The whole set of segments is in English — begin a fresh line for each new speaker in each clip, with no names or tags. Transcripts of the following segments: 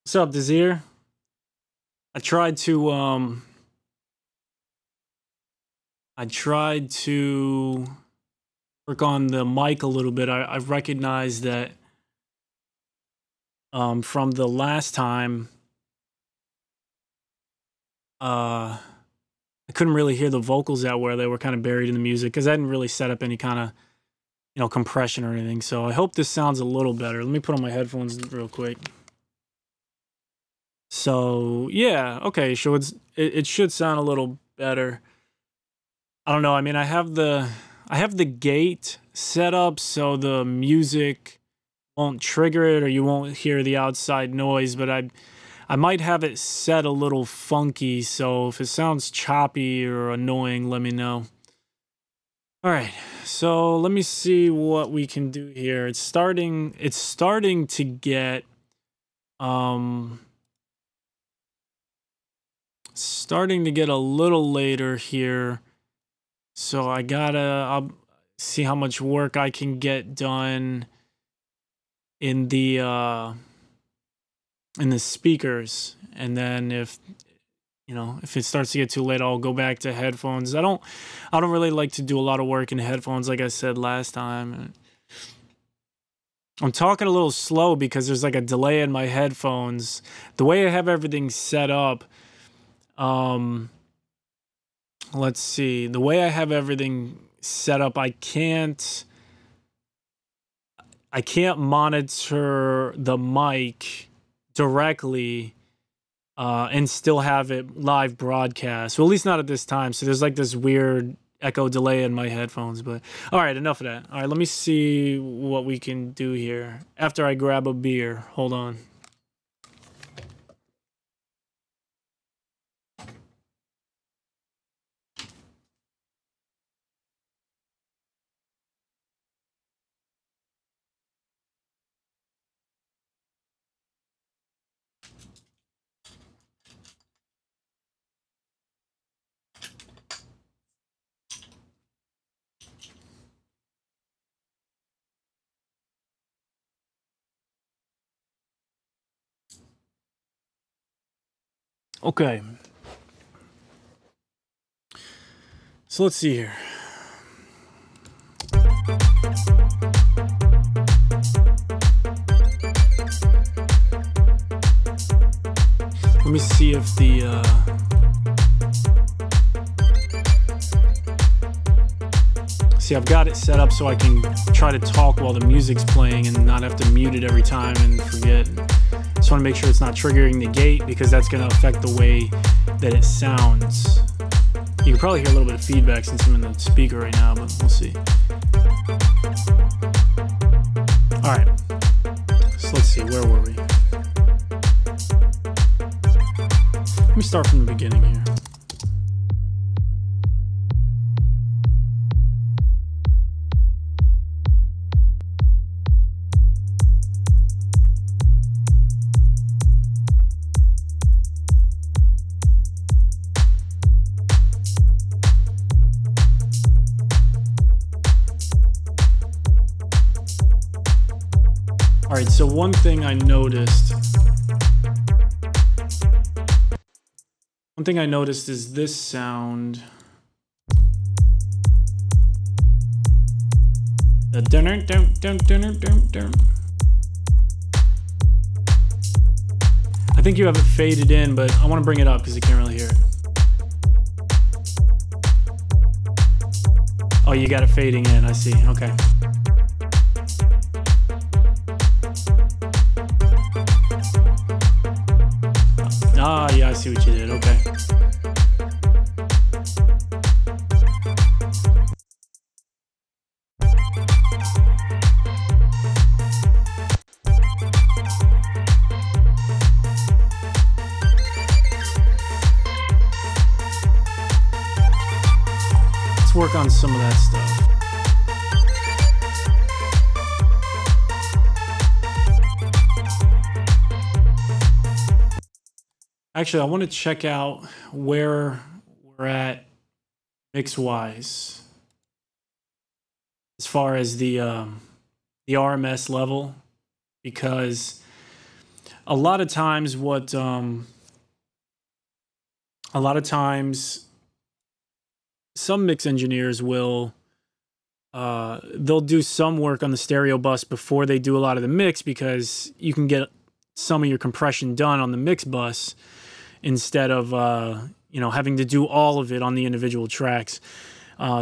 What's up, Desir? I tried to work on the mic a little bit. I recognized that from the last time I couldn't really hear the vocals that well. They were kind of buried in the music because I hadn't really set up any kind of compression or anything. So I hope this sounds a little better. Let me put on my headphones real quick. So yeah, okay, so it should sound a little better. I don't know. I mean, I have the gate set up so the music won't trigger it or you won't hear the outside noise, but I might have it set a little funky, so if it sounds choppy or annoying, let me know. All right, so let me see what we can do here. It's starting to get a little later here. So I'll see how much work I can get done in the speakers, and then if it starts to get too late, I'll go back to headphones. I don't really like to do a lot of work in headphones, like I said last time. I'm talking a little slow because there's like a delay in my headphones. The way I have everything set up, let's see. The way I have everything set up, I can't monitor the mic directly and still have it live broadcast. Well, at least not at this time. So there's like this weird echo delay in my headphones. But all right, enough of that. All right, let me see what we can do here after I grab a beer. Hold on. Okay. So let's see here. Let me see if See, I've got it set up so I can try to talk while the music's playing and not have to mute it every time and forget. Just want to make sure it's not triggering the gate because that's going to affect the way that it sounds. You can probably hear a little bit of feedback since I'm in the speaker right now, but we'll see. All right, so let's see, where were we? Let me start from the beginning here. All right, so one thing I noticed is this sound. The dun dun dun dun dun dun. I think you have it faded in, but I want to bring it up because you can't really hear it. Oh, you got it fading in, I see, okay. Ah, yeah, I see what you did, okay. Let's work on some of that stuff. Actually, I want to check out where we're at mix-wise as far as the RMS level, because a lot of times what a lot of times some mix engineers will they'll do some work on the stereo bus before they do a lot of the mix, because you can get some of your compression done on the mix bus instead of you know, having to do all of it on the individual tracks.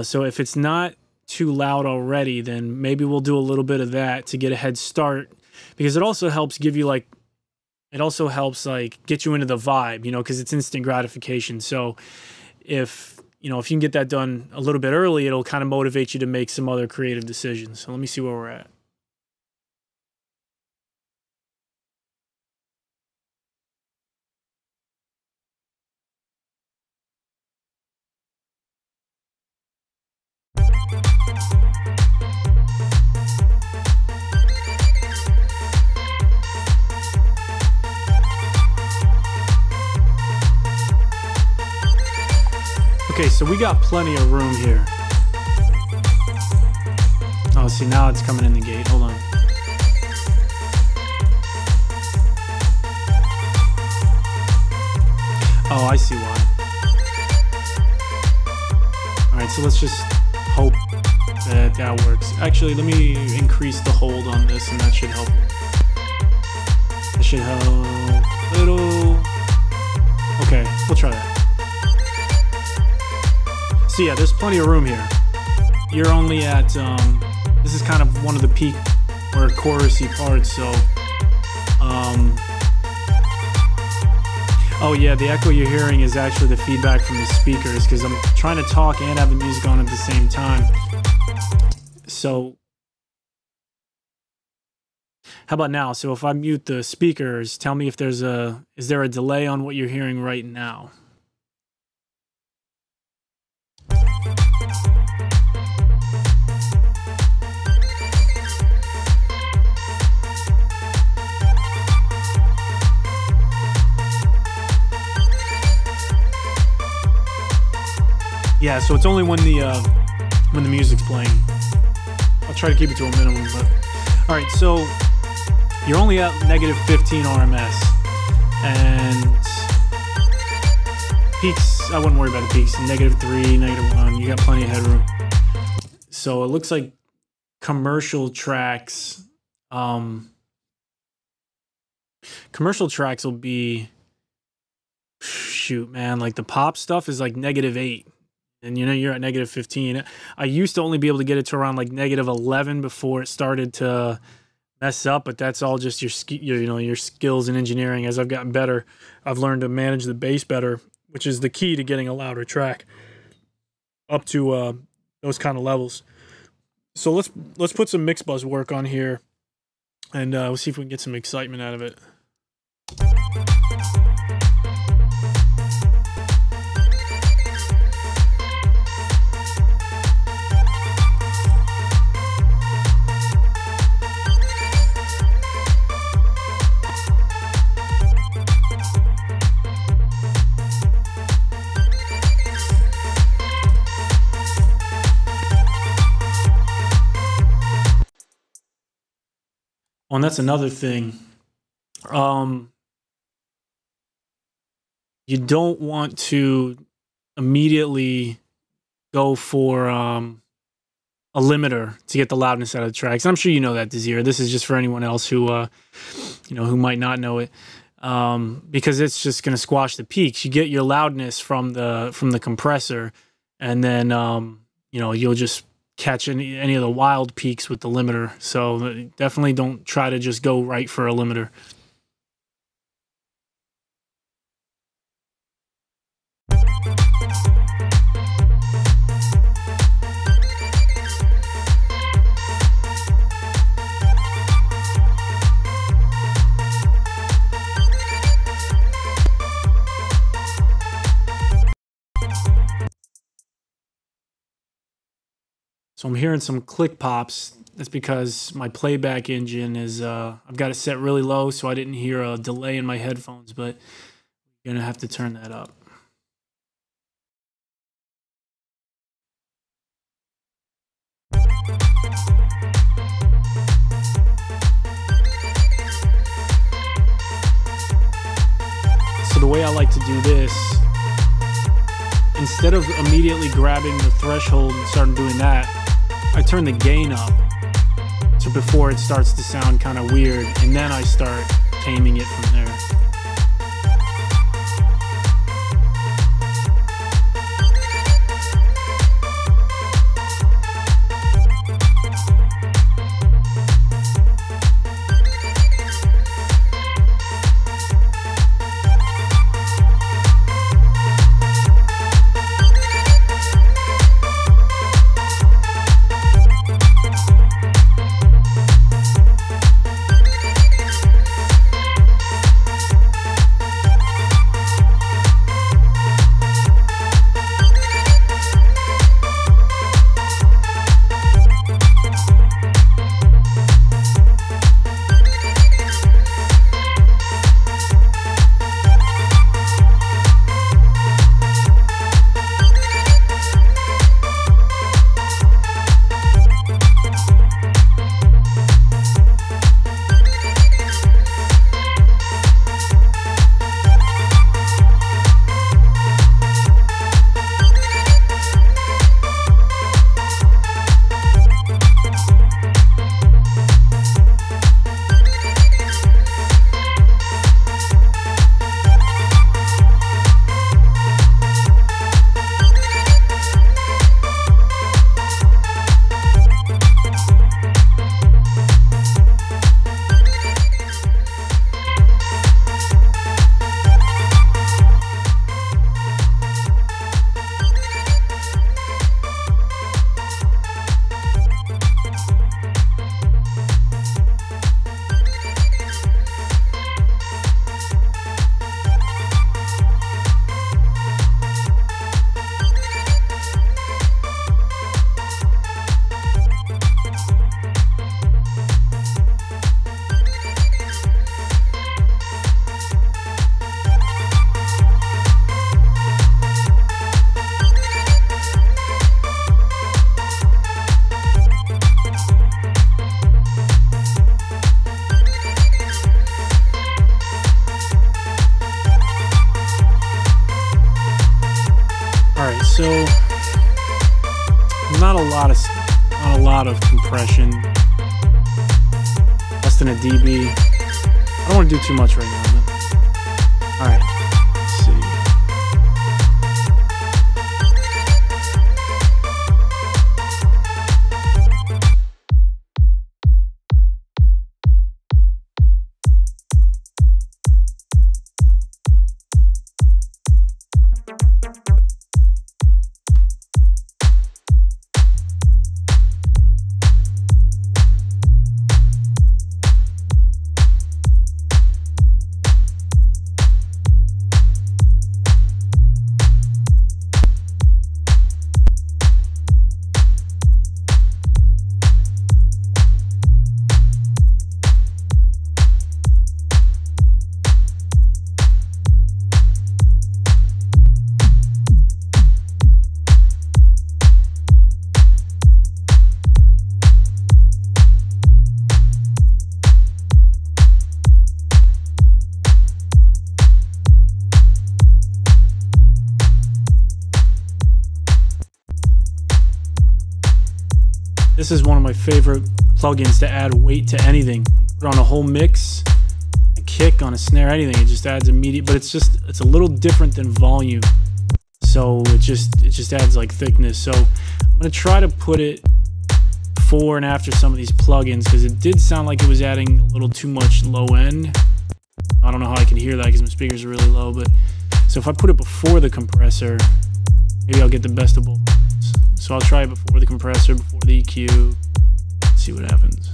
So if it's not too loud already, then maybe we'll do a little bit of that to get a head start, because it also helps give you like, it also helps like get you into the vibe, you know, because it's instant gratification. So if, you know, if you can get that done a little bit early, it'll kind of motivate you to make some other creative decisions. So let me see where we're at. Okay, so we got plenty of room here. Oh, see, now it's coming in the gate. Hold on. Oh, I see why. All right, so let's just hope that that works. Actually, let me increase the hold on this, and that should help. That should help a little. Okay, we'll try that. So yeah, there's plenty of room here. You're only at, this is kind of one of the peak or chorusy parts, so, oh yeah, the echo you're hearing is actually the feedback from the speakers, because I'm trying to talk and have the music on at the same time. So, how about now? So if I mute the speakers, tell me if there's is there a delay on what you're hearing right now? Yeah, so it's only when the music's playing. I'll try to keep it to a minimum, but all right. So you're only at -15 RMS, and peaks, I wouldn't worry about the peaks. -3, -1, you got plenty of headroom. So it looks like commercial tracks will be, shoot, man, like the pop stuff is like -8. And you know, you're at -15. I used to only be able to get it to around like -11 before it started to mess up, but that's all just your skills in engineering. As I've gotten better, I've learned to manage the bass better, which is the key to getting a louder track up to those kind of levels. So let's put some mix buzz work on here, and we'll see if we can get some excitement out of it. Oh, and that's another thing. You don't want to immediately go for a limiter to get the loudness out of the tracks. I'm sure you know that, Desir. This is just for anyone else who you know, who might not know it, because it's just going to squash the peaks. You get your loudness from the compressor, and then you know, you'll just catch any of the wild peaks with the limiter. So definitely don't try to just go right for a limiter. So I'm hearing some click pops. That's because my playback engine is, I've got it set really low, so I didn't hear a delay in my headphones, but you're gonna have to turn that up. do this, instead of immediately grabbing the threshold and starting doing that, I turn the gain up to before it starts to sound kind of weird, and then I start taming it from there. So not a lot of compression, less than a dB. I don't want to do too much right now, but all right, let's see. This is one of my favorite plugins to add weight to anything. Put on a whole mix, a kick, on a snare, anything. It just adds immediate, but it's a little different than volume. So it just adds like thickness. So I'm gonna try to put it before and after some of these plugins, because it did sound like it was adding a little too much low end. I don't know how I can hear that because my speakers are really low, but so if I put it before the compressor, maybe I'll get the best of both. So I'll try it before the compressor, before the EQ, see what happens.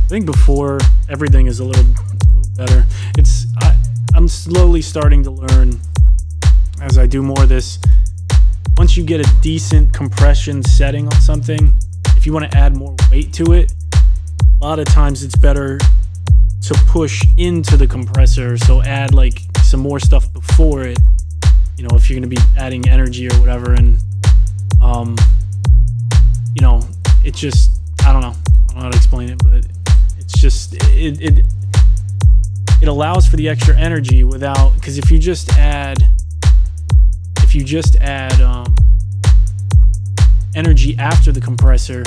I think before, everything is a little better. I'm slowly starting to learn as I do more of this. Once you get a decent compression setting on something, if you want to add more weight to it, a lot of times it's better to push into the compressor. So add like some more stuff before it, you know, if you're going to be adding energy or whatever. And you know, it just, I don't know how to explain it, but it's just it allows for the extra energy without, because if you just add energy after the compressor,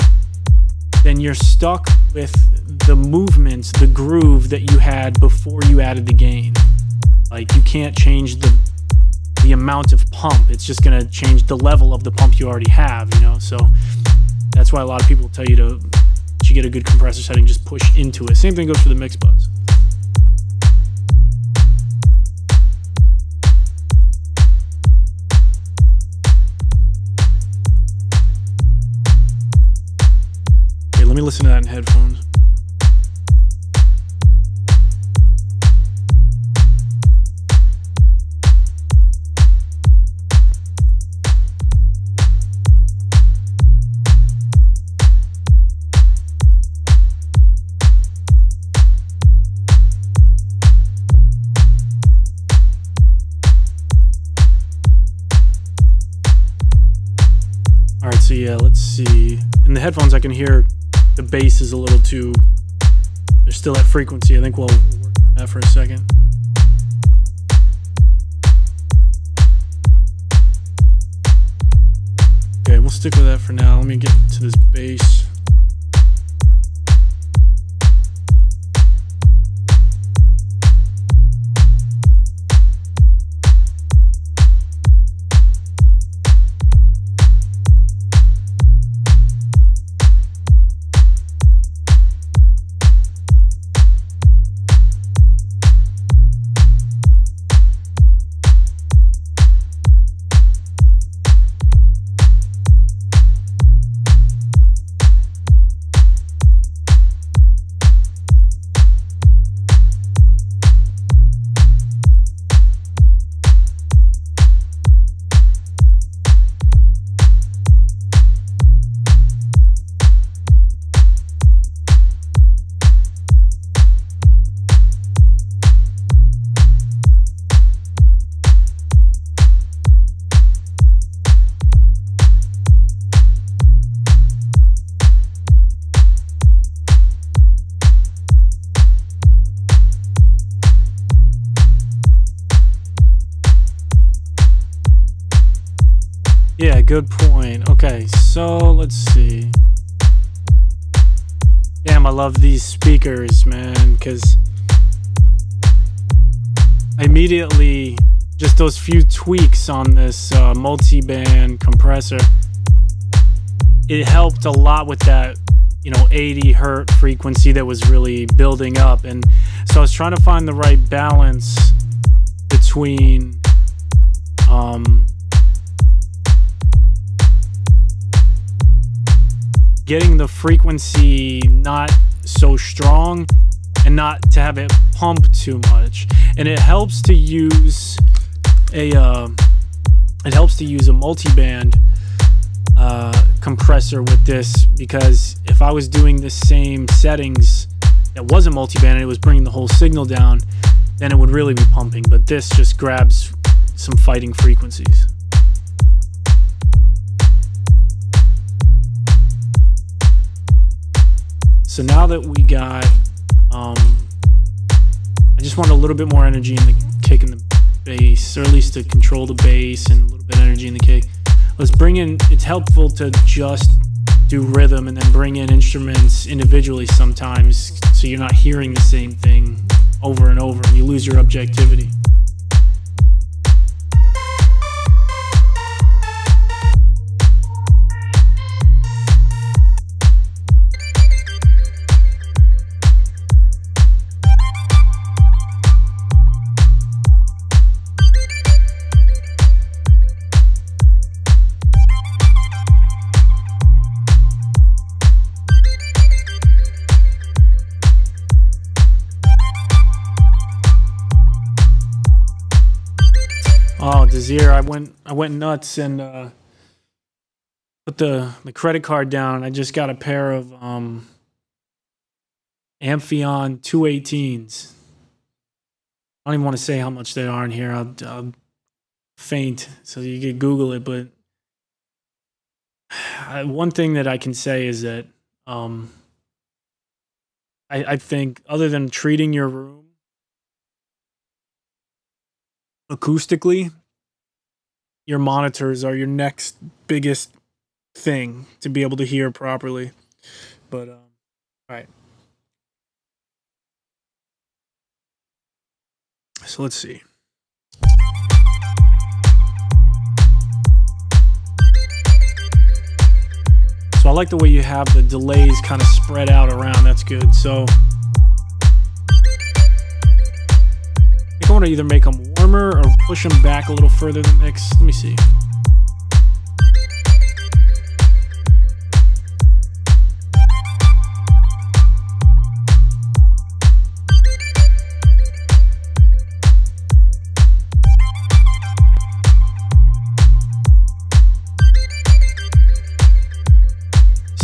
then you're stuck with the movements, the groove that you had before you added the gain. Like, you can't change the amount of pump. It's just going to change the level of the pump you already have, you know. So that's why a lot of people tell you to get a good compressor setting, just push into it. Same thing goes for the mix bus. Okay, let me listen to that in headphones. Alright, so yeah, let's see. In the headphones I can hear the bass is a little too, they're still at frequency. I think we'll work on that for a second. Okay, we'll stick with that for now. Let me get to this bass. Yeah, good point. Okay, so let's see. Damn, I love these speakers, man, because immediately, just those few tweaks on this multi-band compressor, it helped a lot with that, you know, 80 hertz frequency that was really building up. And so I was trying to find the right balance between getting the frequency not so strong and not to have it pump too much. And it helps to use a multi-band compressor with this, because if I was doing the same settings that wasn't multi-band and it was bringing the whole signal down, then it would really be pumping. But this just grabs some fighting frequencies. So now that we got, I just want a little bit more energy in the kick and the bass, or at least to control the bass and a little bit of energy in the kick. Let's bring in, it's helpful to just do rhythm and then bring in instruments individually sometimes, so you're not hearing the same thing over and over and you lose your objectivity. Oh, Desir, I went nuts and put the credit card down. I just got a pair of Amphion 218s. I don't even want to say how much they are in here. I'll faint, so you can Google it. But one thing that I can say is that I think, other than treating your room acoustically, your monitors are your next biggest thing to be able to hear properly. But all right. So let's see. So I like the way you have the delays kind of spread out around. That's good. So I think I want to either make them warmer or push them back a little further in the mix. Let me see.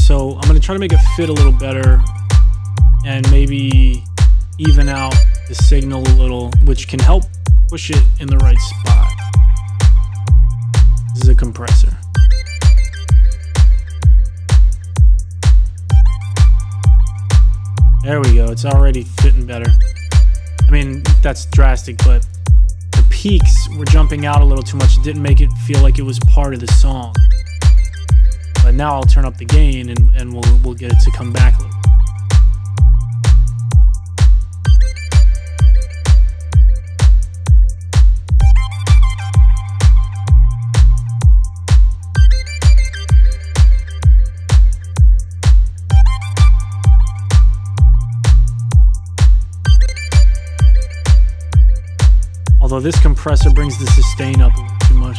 So I'm going to try to make it fit a little better and maybe even out the signal a little, which can help push it in the right spot. This is a compressor. There we go. It's already fitting better. I mean, that's drastic, but the peaks were jumping out a little too much. It didn't make it feel like it was part of the song. But now I'll turn up the gain and we'll get it to come back a little. Although this compressor brings the sustain up a little too much.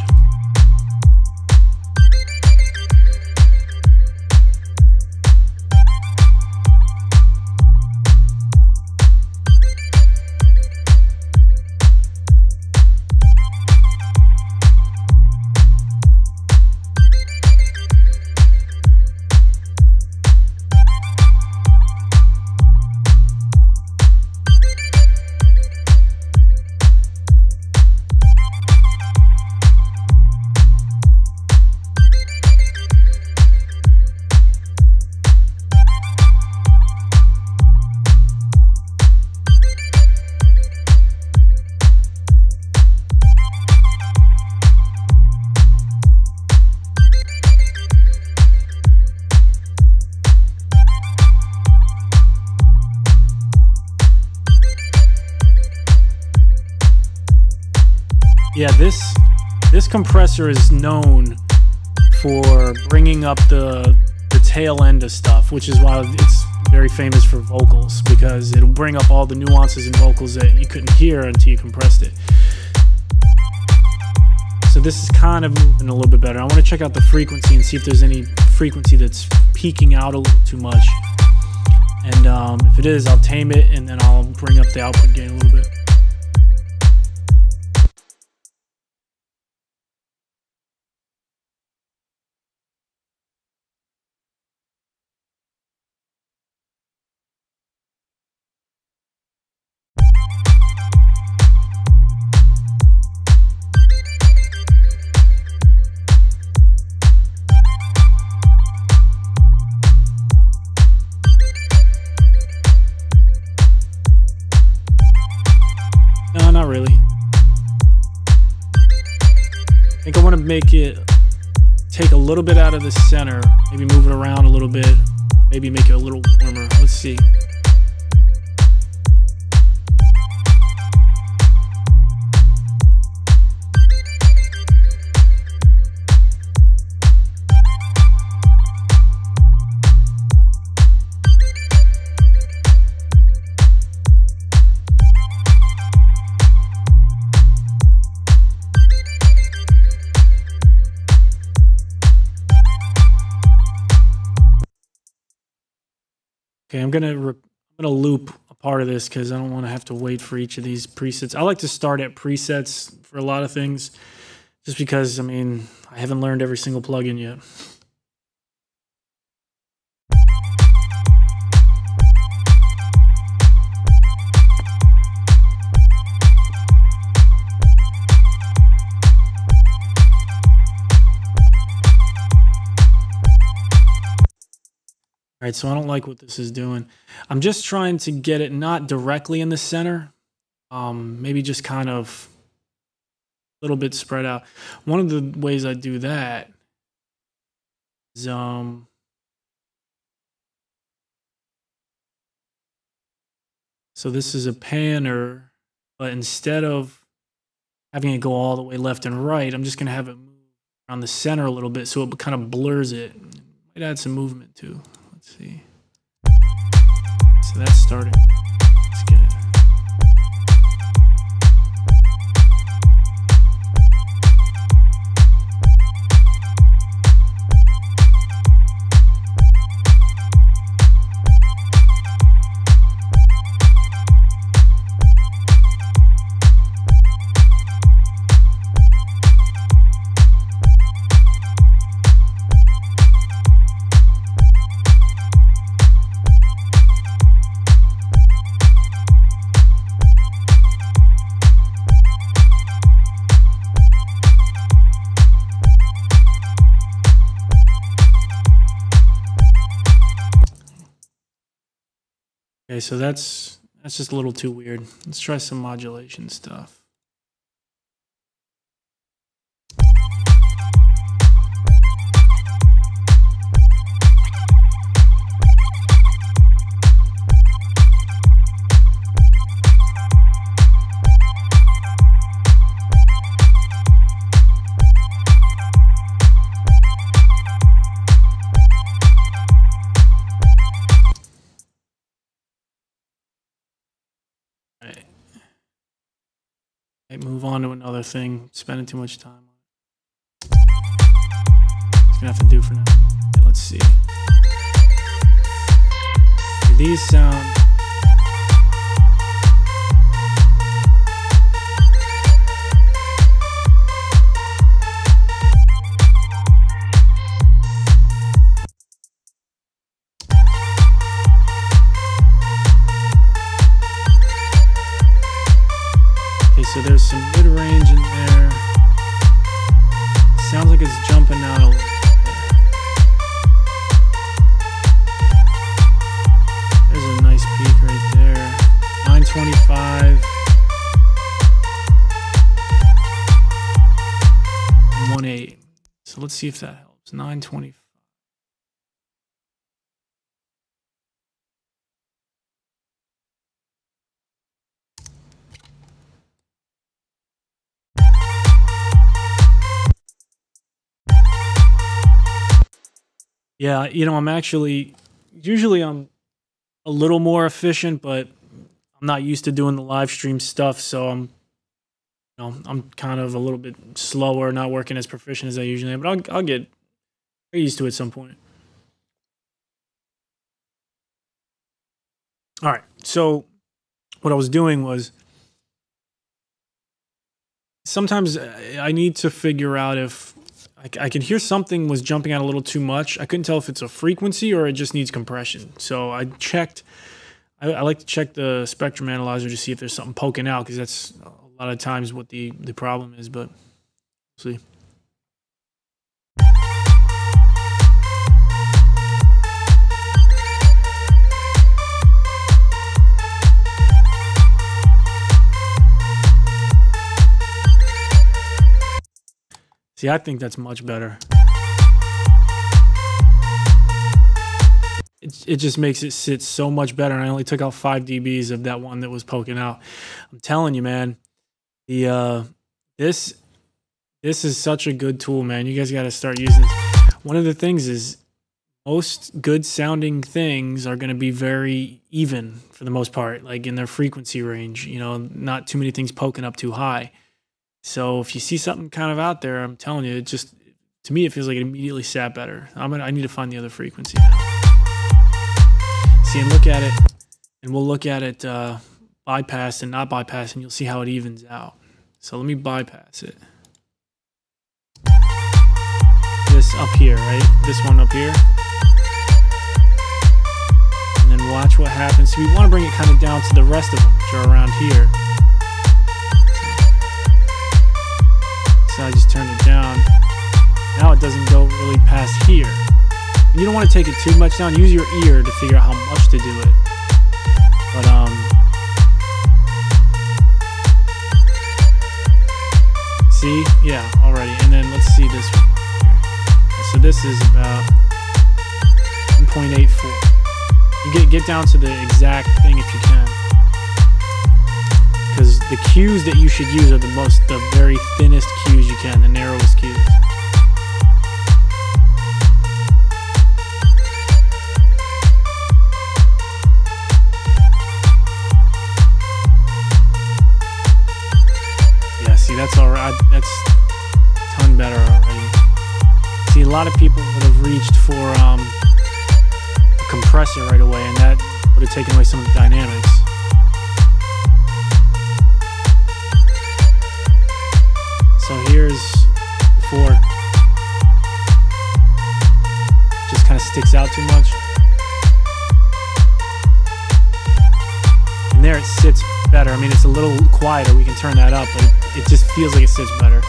Yeah, this compressor is known for bringing up the tail end of stuff, which is why it's very famous for vocals, because it'll bring up all the nuances in vocals that you couldn't hear until you compressed it. So this is kind of moving a little bit better. I want to check out the frequency and see if there's any frequency that's peaking out a little too much. And if it is, I'll tame it and then I'll bring up the output gain a little bit. No, not really. I think I want to make it take a little bit out of the center, maybe move it around a little bit, maybe make it a little warmer. Let's see. Okay, I'm gonna loop a part of this because I don't want to have to wait for each of these presets. I like to start at presets for a lot of things, just because, I mean, I haven't learned every single plugin yet. All right, so I don't like what this is doing. I'm just trying to get it not directly in the center. Maybe just kind of a little bit spread out. One of the ways I do that is so this is a panner, but instead of having it go all the way left and right, I'm just gonna have it move around the center a little bit so it kind of blurs it. Might add some movement too. Let's see. So that's starting. Let's get it. Okay, so that's just a little too weird. Let's try some modulation stuff. Move on to another thing. Spending too much time on it. It's gonna have to do for now. Okay, let's see. Okay, these sound. So there's some mid-range in there. Sounds like it's jumping out a little bit. There's a nice peak right there. 925. And 1.8. So let's see if that helps. 925. Yeah, you know, usually I'm a little more efficient, but I'm not used to doing the live stream stuff, so I'm kind of a little bit slower, not working as proficient as I usually am, but I'll get used to it at some point. All right, so what I was doing was sometimes I need to figure out if I can hear something was jumping out a little too much. I couldn't tell if it's a frequency or it just needs compression. So I checked. I like to check the spectrum analyzer to see if there's something poking out, because that's a lot of times what the problem is. But we'll see. See, I think that's much better. It just makes it sit so much better. And I only took out 5 dBs of that one that was poking out. I'm telling you, man, this is such a good tool, man. You guys got to start using this. One of the things is most good sounding things are going to be very even for the most part, like in their frequency range, you know, not too many things poking up too high. So if you see something kind of out there, I'm telling you, it just, to me, it feels like it immediately sat better. I need to find the other frequency now. See, and look at it, and we'll look at it bypass and not bypass, and you'll see how it evens out. So let me bypass it. This up here, right? This one up here. And then watch what happens. So we want to bring it kind of down to the rest of them, which are around here. So I just turned it down. Now it doesn't go really past here. And you don't want to take it too much down. Use your ear to figure out how much to do it. But see, yeah, already. And then let's see this one here. So this is about 1.84. You get down to the exact thing if you can, because the cues that you should use are the very thinnest cues you can, the narrowest cues. Yeah, see, that's alright. That's a ton better already. See, a lot of people would have reached for a compressor right away, and that would have taken away some of the dynamics. So here's before. Just kind of sticks out too much. And there it sits better. I mean, it's a little quieter. We can turn that up, but it just feels like it sits better.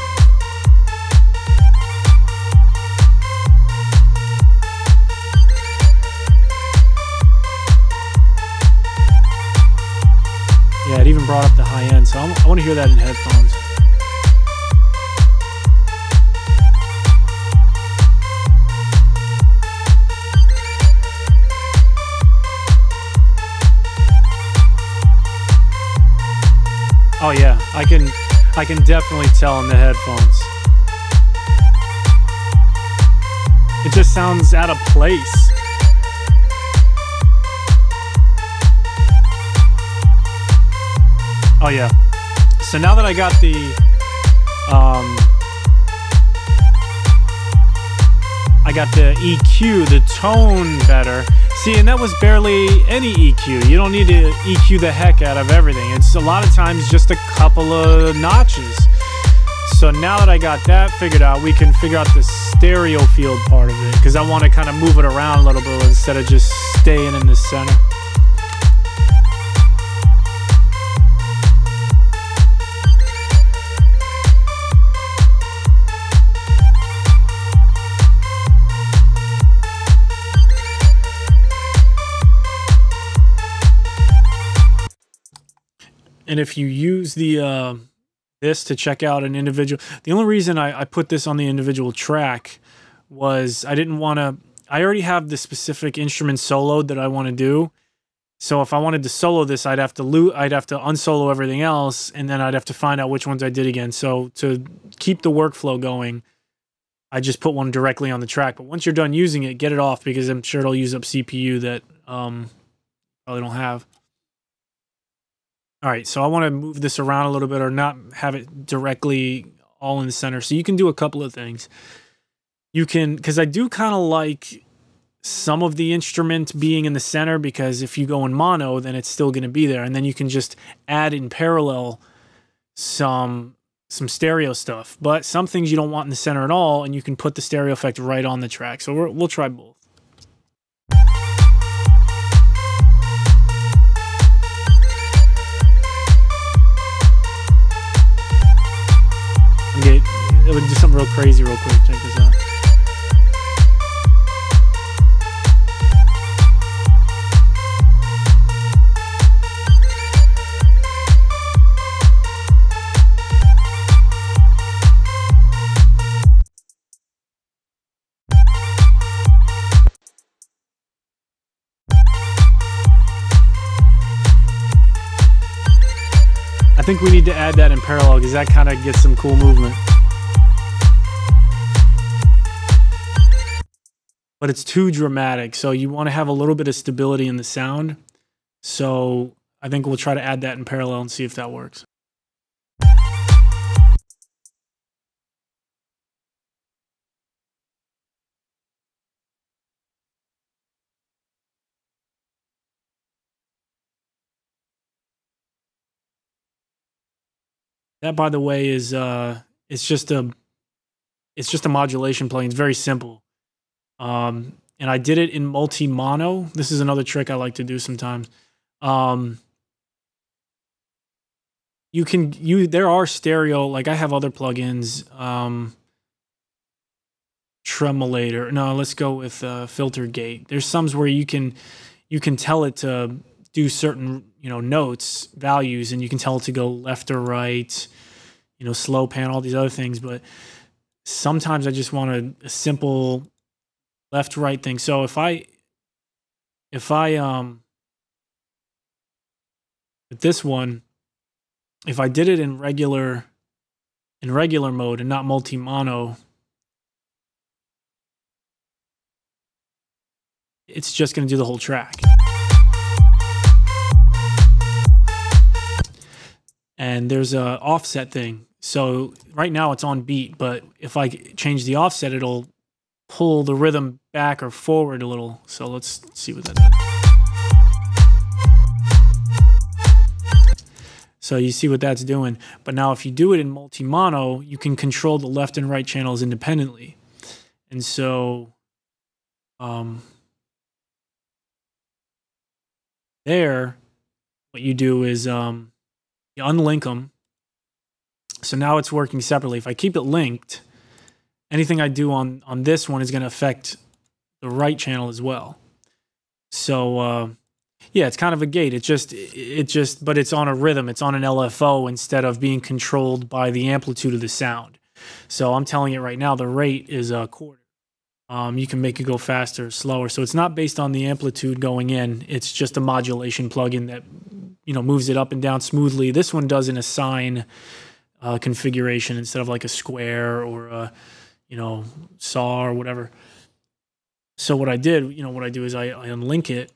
Yeah, it even brought up the high end, so I want to hear that in headphones. Oh yeah, I can definitely tell in the headphones. It just sounds out of place. Oh yeah. So now that I got the EQ, the tone better. See, and that was barely any EQ. You don't need to EQ the heck out of everything. It's a lot of times just a couple of notches. So now that I got that figured out, we can figure out the stereo field part of it, because I want to kind of move it around a little bit instead of just staying in the center. And if you use the this to check out an individual, the only reason I put this on the individual track was I didn't want to. I already have the specific instrument soloed that I want to do. So if I wanted to solo this, I'd have to unsolo everything else, and then I'd have to find out which ones I did again. So to keep the workflow going, I just put one directly on the track. But once you're done using it, get it off, because I'm sure it'll use up CPU that probably don't have. All right, so I want to move this around a little bit, or not have it directly all in the center. So you can do a couple of things. You can, because I do kind of like some of the instrument being in the center, because if you go in mono, then it's still going to be there. And then you can just add in parallel some stereo stuff. But some things you don't want in the center at all, and you can put the stereo effect right on the track. So we'll try both. Okay, it would do something real crazy real quick. Check this out. I think we need to add that in parallel, because that kind of gets some cool movement. But it's too dramatic, so you want to have a little bit of stability in the sound. So I think we'll try to add that in parallel and see if that works. That, by the way, is it's just a modulation plugin. It's very simple. And I did it in multi-mono. This is another trick I like to do sometimes. There are stereo, like I have other plugins. tremolator. No, let's go with filter gate. There's some where you can tell it to do certain, you know, notes, values, and you can tell it to go left or right, you know, slow pan, all these other things. But sometimes I just want a simple left right thing. So if I with this one, if I did it in regular mode and not multi-mono, it's just going to do the whole track. And there's a offset thing. So right now it's on beat, but if I change the offset, it'll pull the rhythm back or forward a little. So let's see what that does. So you see what that's doing. But now if you do it in multi-mono, you can control the left and right channels independently. And so there, what you do is you unlink them. So now it's working separately. If I keep it linked, anything I do on this one is going to affect the right channel as well. So yeah, it's kind of a gate. But it's on a rhythm. It's on an LFO instead of being controlled by the amplitude of the sound. So I'm telling it right now, the rate is a quarter. You can make it go faster or slower. So it's not based on the amplitude going in. It's just a modulation plugin that, you know, moves it up and down smoothly. This one does in a sine configuration instead of like a square or a, you know, saw or whatever. So what I did, you know, what I do is I unlink it.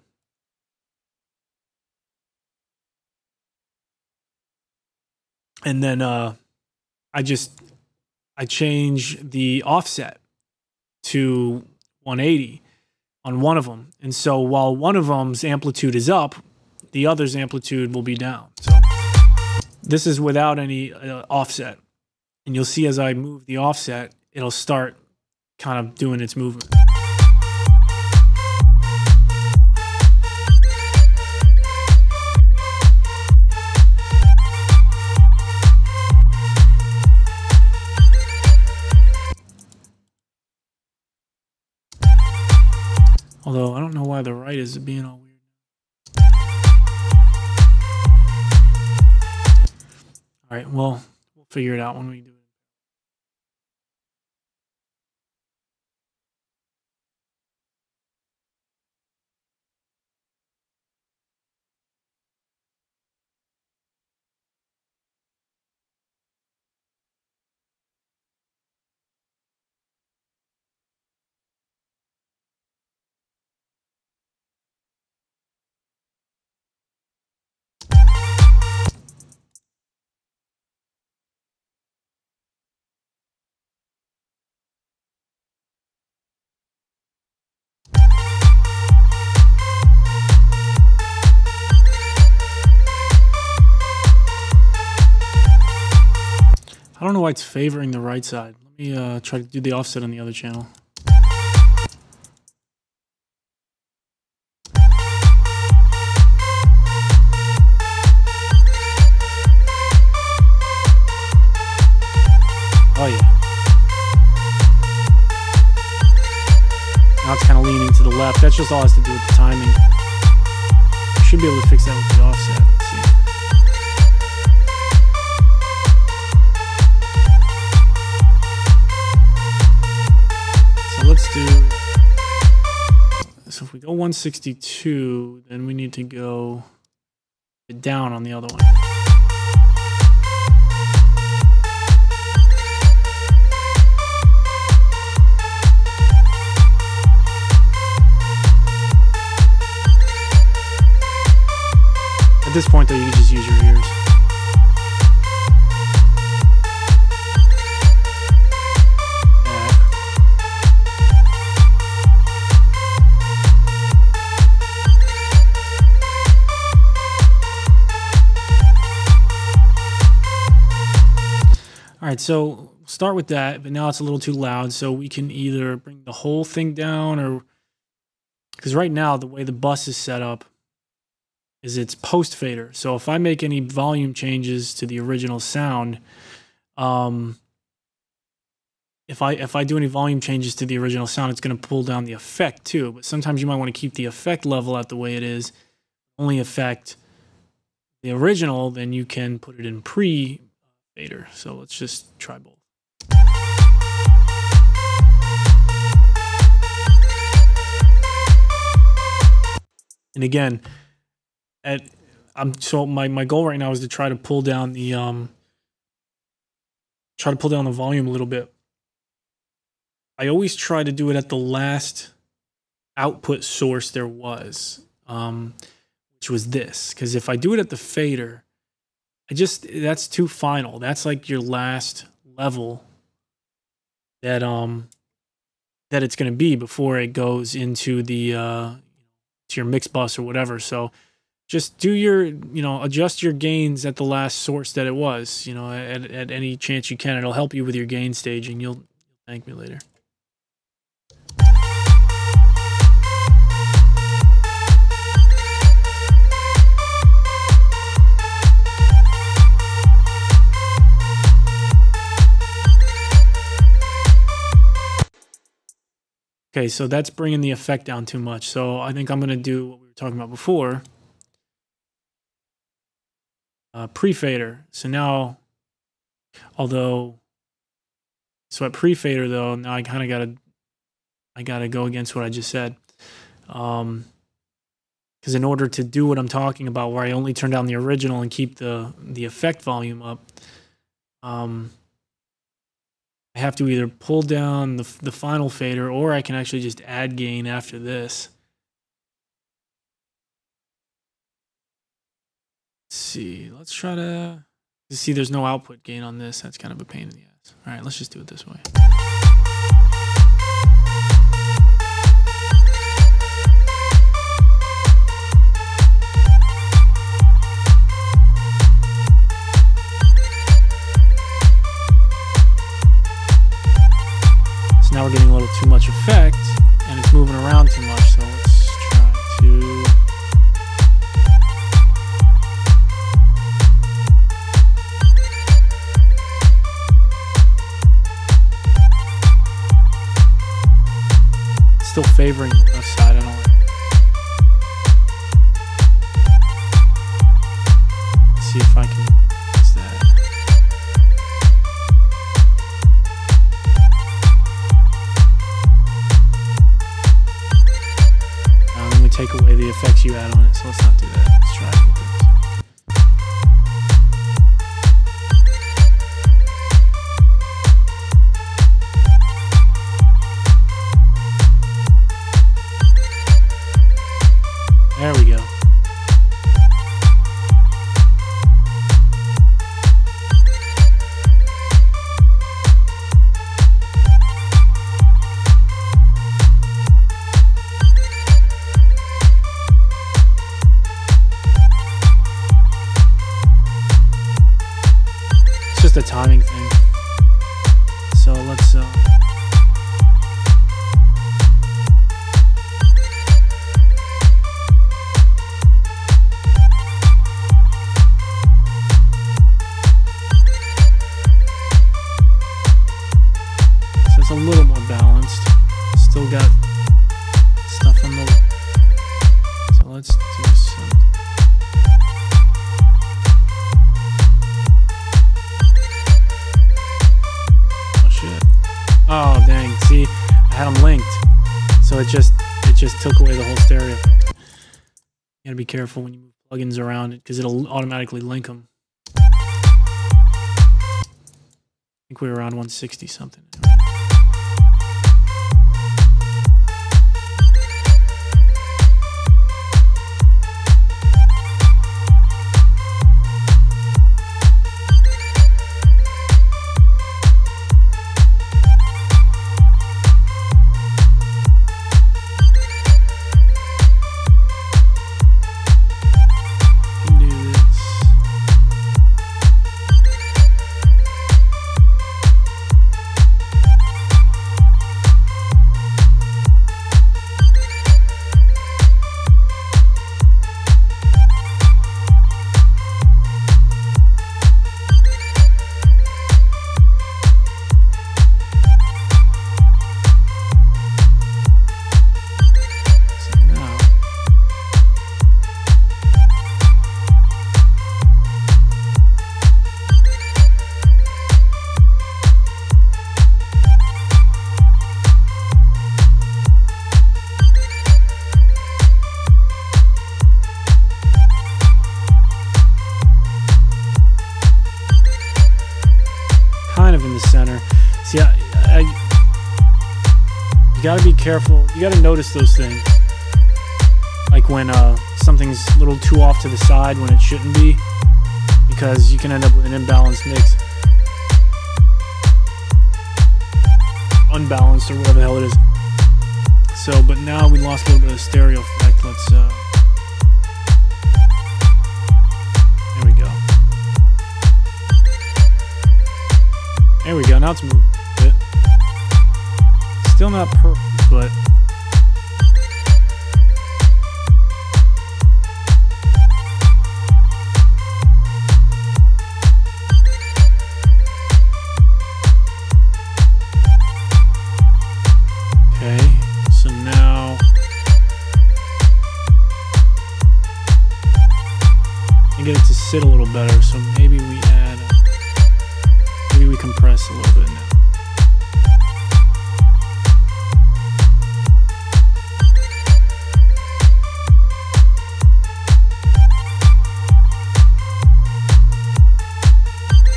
And then I change the offset to 180 on one of them. And so while one of them's amplitude is up, the other's amplitude will be down. So this is without any offset. And you'll see as I move the offset, it'll start kind of doing its movement. Although I don't know why the right is being all weird. All right, well, we'll figure it out when we do it. I don't know why it's favoring the right side. Let me try to do the offset on the other channel. Oh yeah. Now it's kind of leaning to the left. That's just all it has to do with the timing. I should be able to fix that with the offset. Let's see. Let's do, so if we go 162, then we need to go down on the other one. At this point though, you can just use your ears. All right, so start with that, but now it's a little too loud, so we can either bring the whole thing down or, because right now the way the bus is set up is it's post fader. So if I make any volume changes to the original sound, if I do any volume changes to the original sound, it's going to pull down the effect too. But sometimes you might want to keep the effect level at the way it is, only affect the original, then you can put it in pre-fader. So let's just try both. And again, so my goal right now is to try to pull down the volume a little bit. I always try to do it at the last output source there was, which was this. Because if I do it at the fader, that's too final. That's like your last level that it's going to be before it goes into the to your mix bus or whatever. So just do your, adjust your gains at the last source that it was, at any chance you can. It'll help you with your gain staging. You'll thank me later. Okay, so that's bringing the effect down too much. So I think I'm going to do what we were talking about before. Pre-fader. So now, at pre-fader though, now I kind of gotta go against what I just said. Because in order to do what I'm talking about, where I only turn down the original and keep the effect volume up, I have to either pull down the final fader, or I can actually just add gain after this. Let's see. Let's try to see. There's no output gain on this. That's kind of a pain in the ass. All right, let's just do it this way. Now we're getting a little too much effect, and it's moving around too much, so let's try to... Still favoring the left side, I don't like it. Let's see if I can fix that. Take away the effects you add on it, so let's not do that. Let's try it with this. There we go. The timing thing. So let's so it's a little more balanced. Still got stuff on the left. So let's do some. Oh dang! See, I had them linked, so it just took away the whole stereo. You gotta be careful when you move plugins around it, because it'll automatically link them. I think we were around 160 something. See, you gotta be careful. You gotta notice those things. Like when something's a little too off to the side when it shouldn't be, because you can end up with an imbalanced mix. Unbalanced or whatever the hell it is. So, but now we lost a little bit of stereo effect. Let's, there we go. There we go, now it's moving a bit. Still not perfect, but get it to sit a little better, so maybe we add, maybe we compress a little bit now.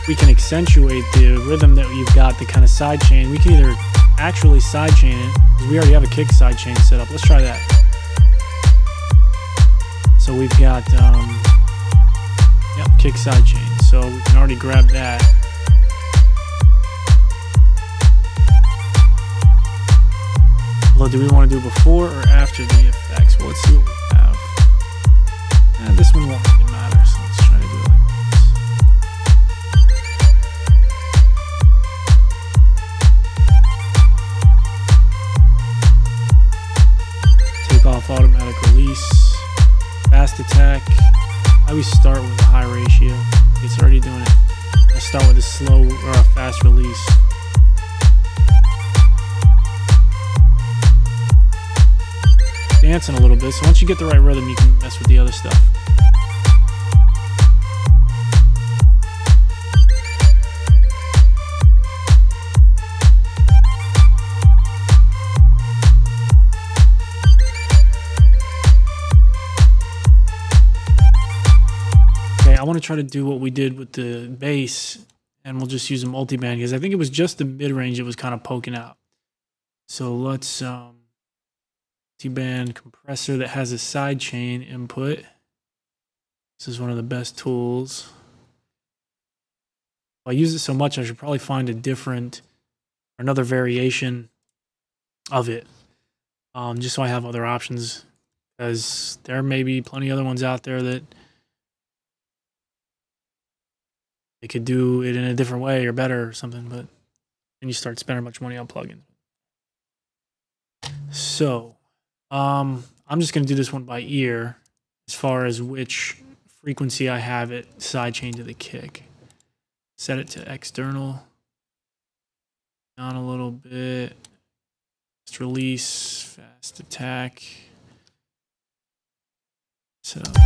We can accentuate the rhythm that you've got, the kind of side chain. We can either actually side chain it, because we already have a kick side chain set up. Let's try that. So we've got, yep, kick side chain. So we can already grab that. Although, do we want to do before or after the effects? Well, let's see what we have. This one won't really matter, so let's try to do it like this. Take off automatic release. Fast attack. I always start with a high ratio. It's already doing it. I start with a slow or a fast release. Dancing a little bit, so once you get the right rhythm, you can mess with the other stuff. I want to try to do what we did with the bass, and we'll just use a multi-band because I think it was just the mid-range it was kind of poking out. So let's multi-band compressor that has a side chain input. This is one of the best tools. If I use it so much, I should probably find a different, another variation of it, just so I have other options, because there may be plenty of other ones out there that they could do it in a different way or better or something, but then you start spending much money on plugins. So, I'm just going to do this one by ear as far as which frequency I have it sidechain to the kick. Set it to external. Down a little bit. Fast release, fast attack. Set up.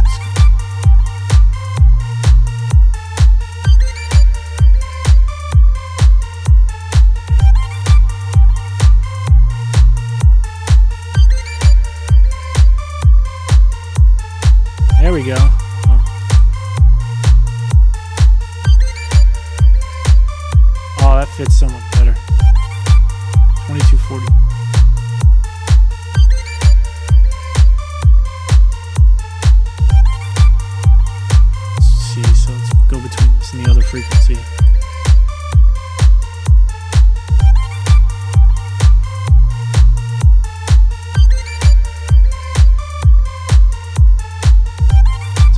There we go. Oh, that fits so much better. 2240. Let's see, so let's go between this and the other frequency.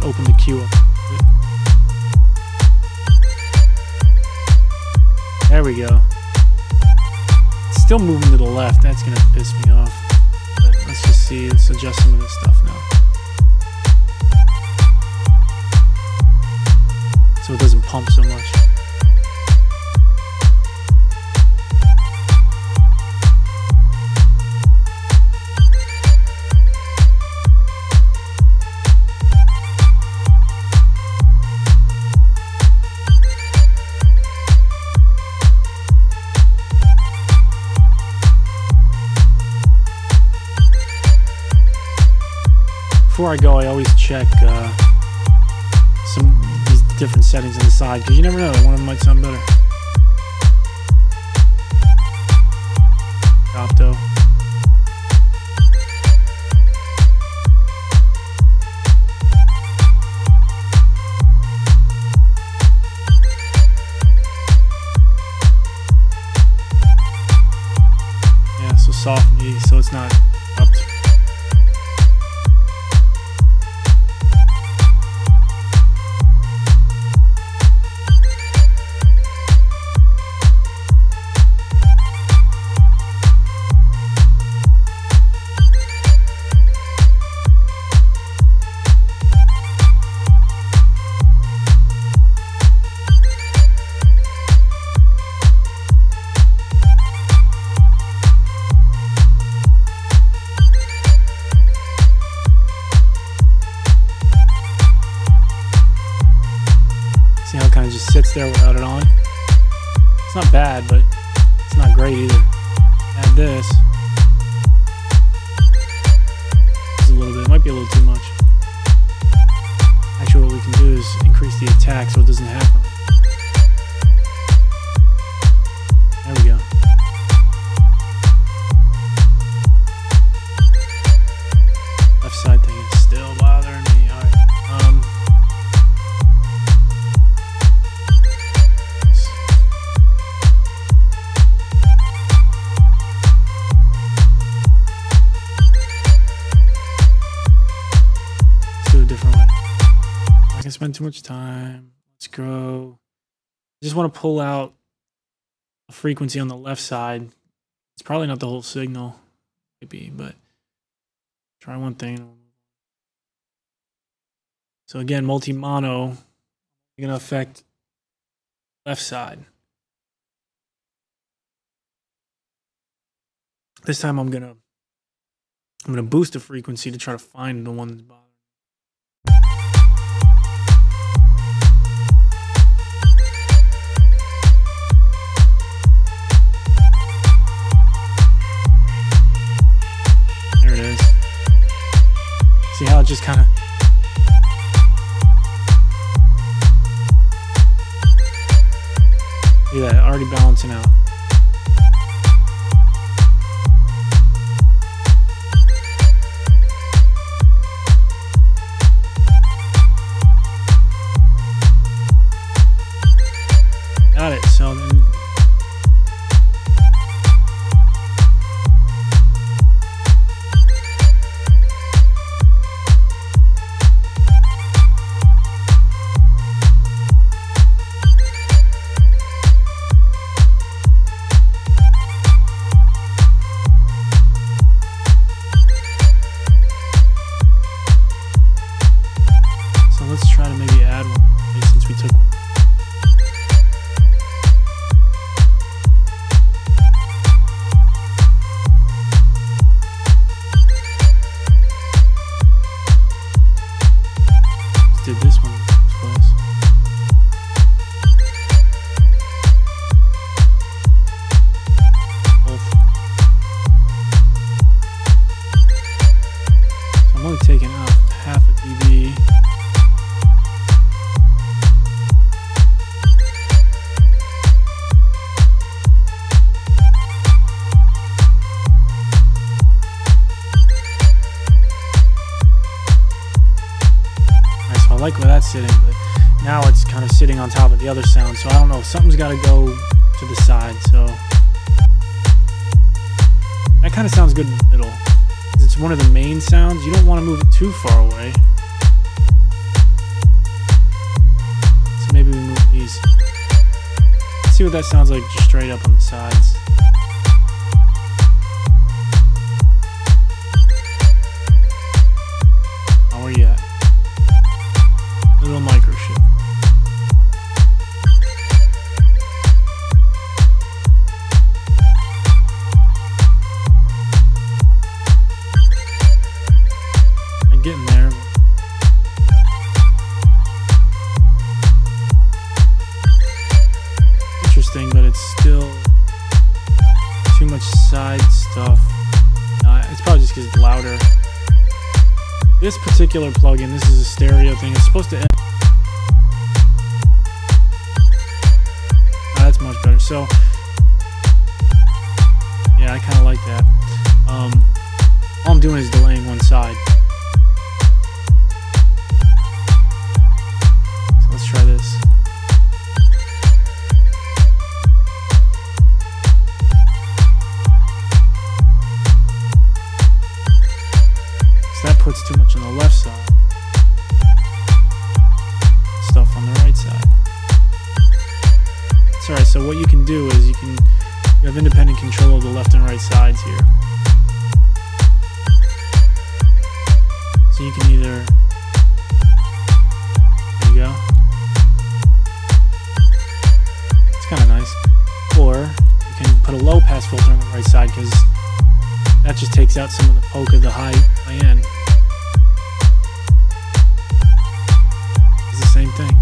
Open the cue up. There we go. It's still moving to the left. That's gonna piss me off. But let's just see. Let's adjust some of this stuff now, so it doesn't pump so much. Before I go, I always check these different settings on the side, because you never know, one of them might sound better. opto. Yeah, so soft knee, so it's not up. See how it kind of just sits there without it on? It's not bad, but it's not great either. Add this. Just a little bit. It might be a little too much. Actually, what we can do is increase the attack so it doesn't happen. There we go. Left side thing is still bothering me. Alright. A different way. I can spend too much time. Let's go. I just want to pull out a frequency on the left side. It's probably not the whole signal, maybe, but try one thing. So again, multi-mono, you're gonna affect left side. This time I'm gonna boost the frequency to try to find the one that's bothering. See how it just kind of... See that, already balancing out. Got it, so then... Let's try to maybe add one since we took one. Just did this one in this place. Both. So I'm only taking out half a dB. I like where that's sitting, but now it's kind of sitting on top of the other sound, so I don't know, something's got to go to the side, so that kind of sounds good in the middle. It's one of the main sounds. You don't want to move it too far away, so maybe we move these. Let's see what that sounds like just straight up on the sides. Oh, where you at? Little micro shift. I'm getting there. Interesting, but it's still too much side stuff. It's probably just because it's louder. This particular plugin, this is a stereo thing. It's supposed to end. That's much better. So, yeah, I kind of like that. All I'm doing is delaying one side. So let's try this. So that puts too much on the left side. Stuff on the right side. It's alright, so what you can do is you have independent control of the left and right sides here. So you can either, there you go. It's kind of nice. Or you can put a low pass filter on the right side because that just takes out some of the poke of the high end. It's the same thing.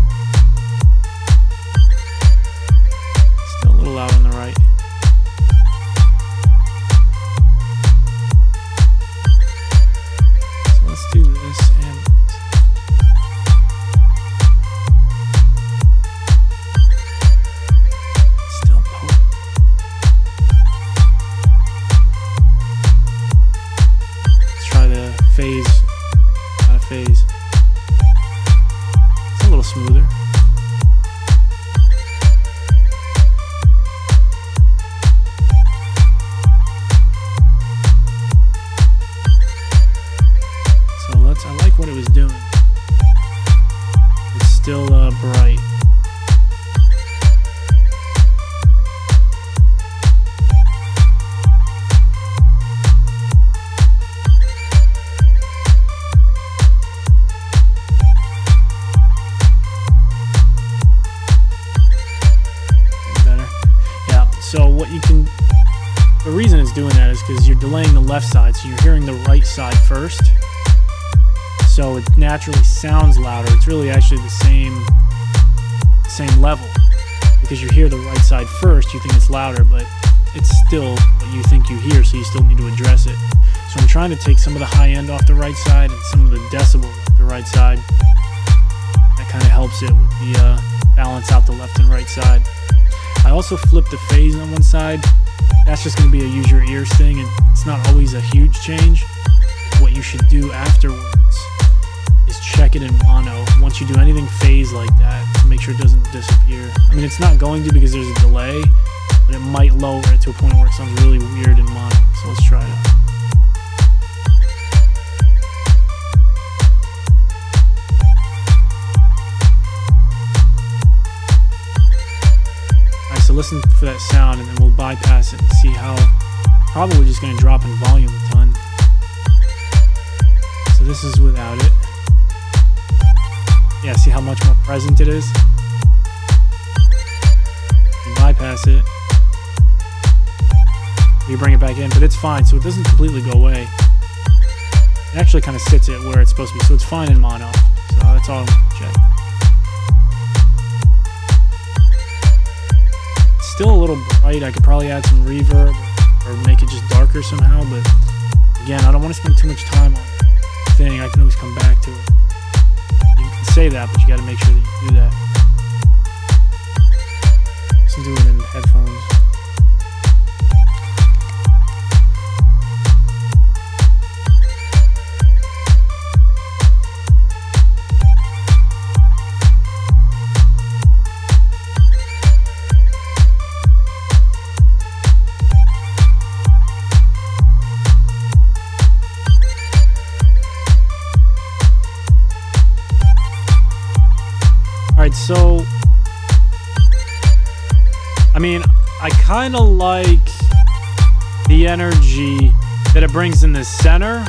Still a little loud on the right. So let's do this and still poke. Let's try the phase, out of phase. It's a little smoother. I like what it was doing. It's still bright. Getting better. Yeah, so what you can, the reason it's doing that is because you're delaying the left side, so you're hearing the right side first. So it naturally sounds louder. It's really actually the same level because you hear the right side first. You think it's louder, but it's still what you think you hear. So you still need to address it. So I'm trying to take some of the high end off the right side and some of the decibels off the right side. That kind of helps it with the balance out the left and right side. I also flipped the phase on one side. That's just going to be a use your ears thing, and it's not always a huge change. What you should do afterwards is check it in mono once you do anything phase like that to make sure it doesn't disappear. I mean, it's not going to because there's a delay, but it might lower it to a point where it sounds really weird in mono. So let's try it out. Alright, so listen for that sound and then we'll bypass it and see how, probably just going to drop in volume a ton. So this is without it. Yeah, see how much more present it is? You bypass it. You bring it back in, but it's fine, so it doesn't completely go away. It actually kind of sits it where it's supposed to be, so it's fine in mono. So that's all I'm going to check. It's still a little bright. I could probably add some reverb or make it just darker somehow, but again, I don't want to spend too much time on the thing. I can always come back to it. You can say that, but you got to make sure that you do that. So do it in headphones. Alright, so I mean, I kind of like the energy that it brings in the center,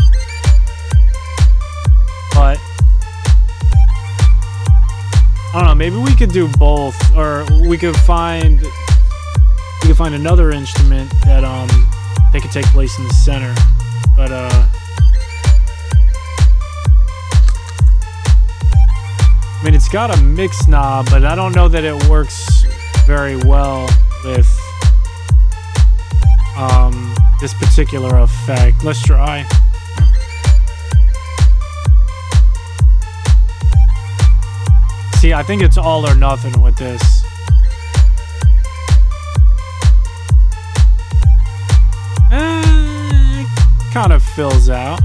but I don't know, maybe we could do both, or we could find another instrument that that could take place in the center, but I mean, it's got a mix knob, but I don't know that it works very well with this particular effect. Let's try. See, I think it's all or nothing with this. kind of fills out.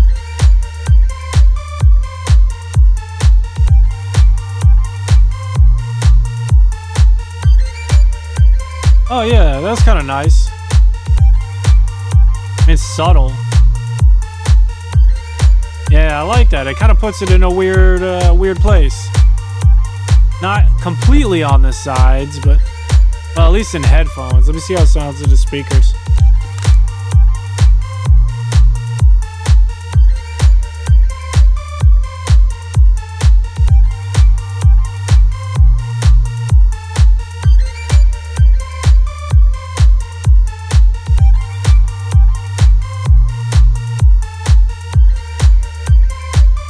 Oh yeah, that's kind of nice. It's subtle. Yeah, I like that. It kind of puts it in a weird, weird place. Not completely on the sides, but well, at least in headphones. Let me see how it sounds in the speakers.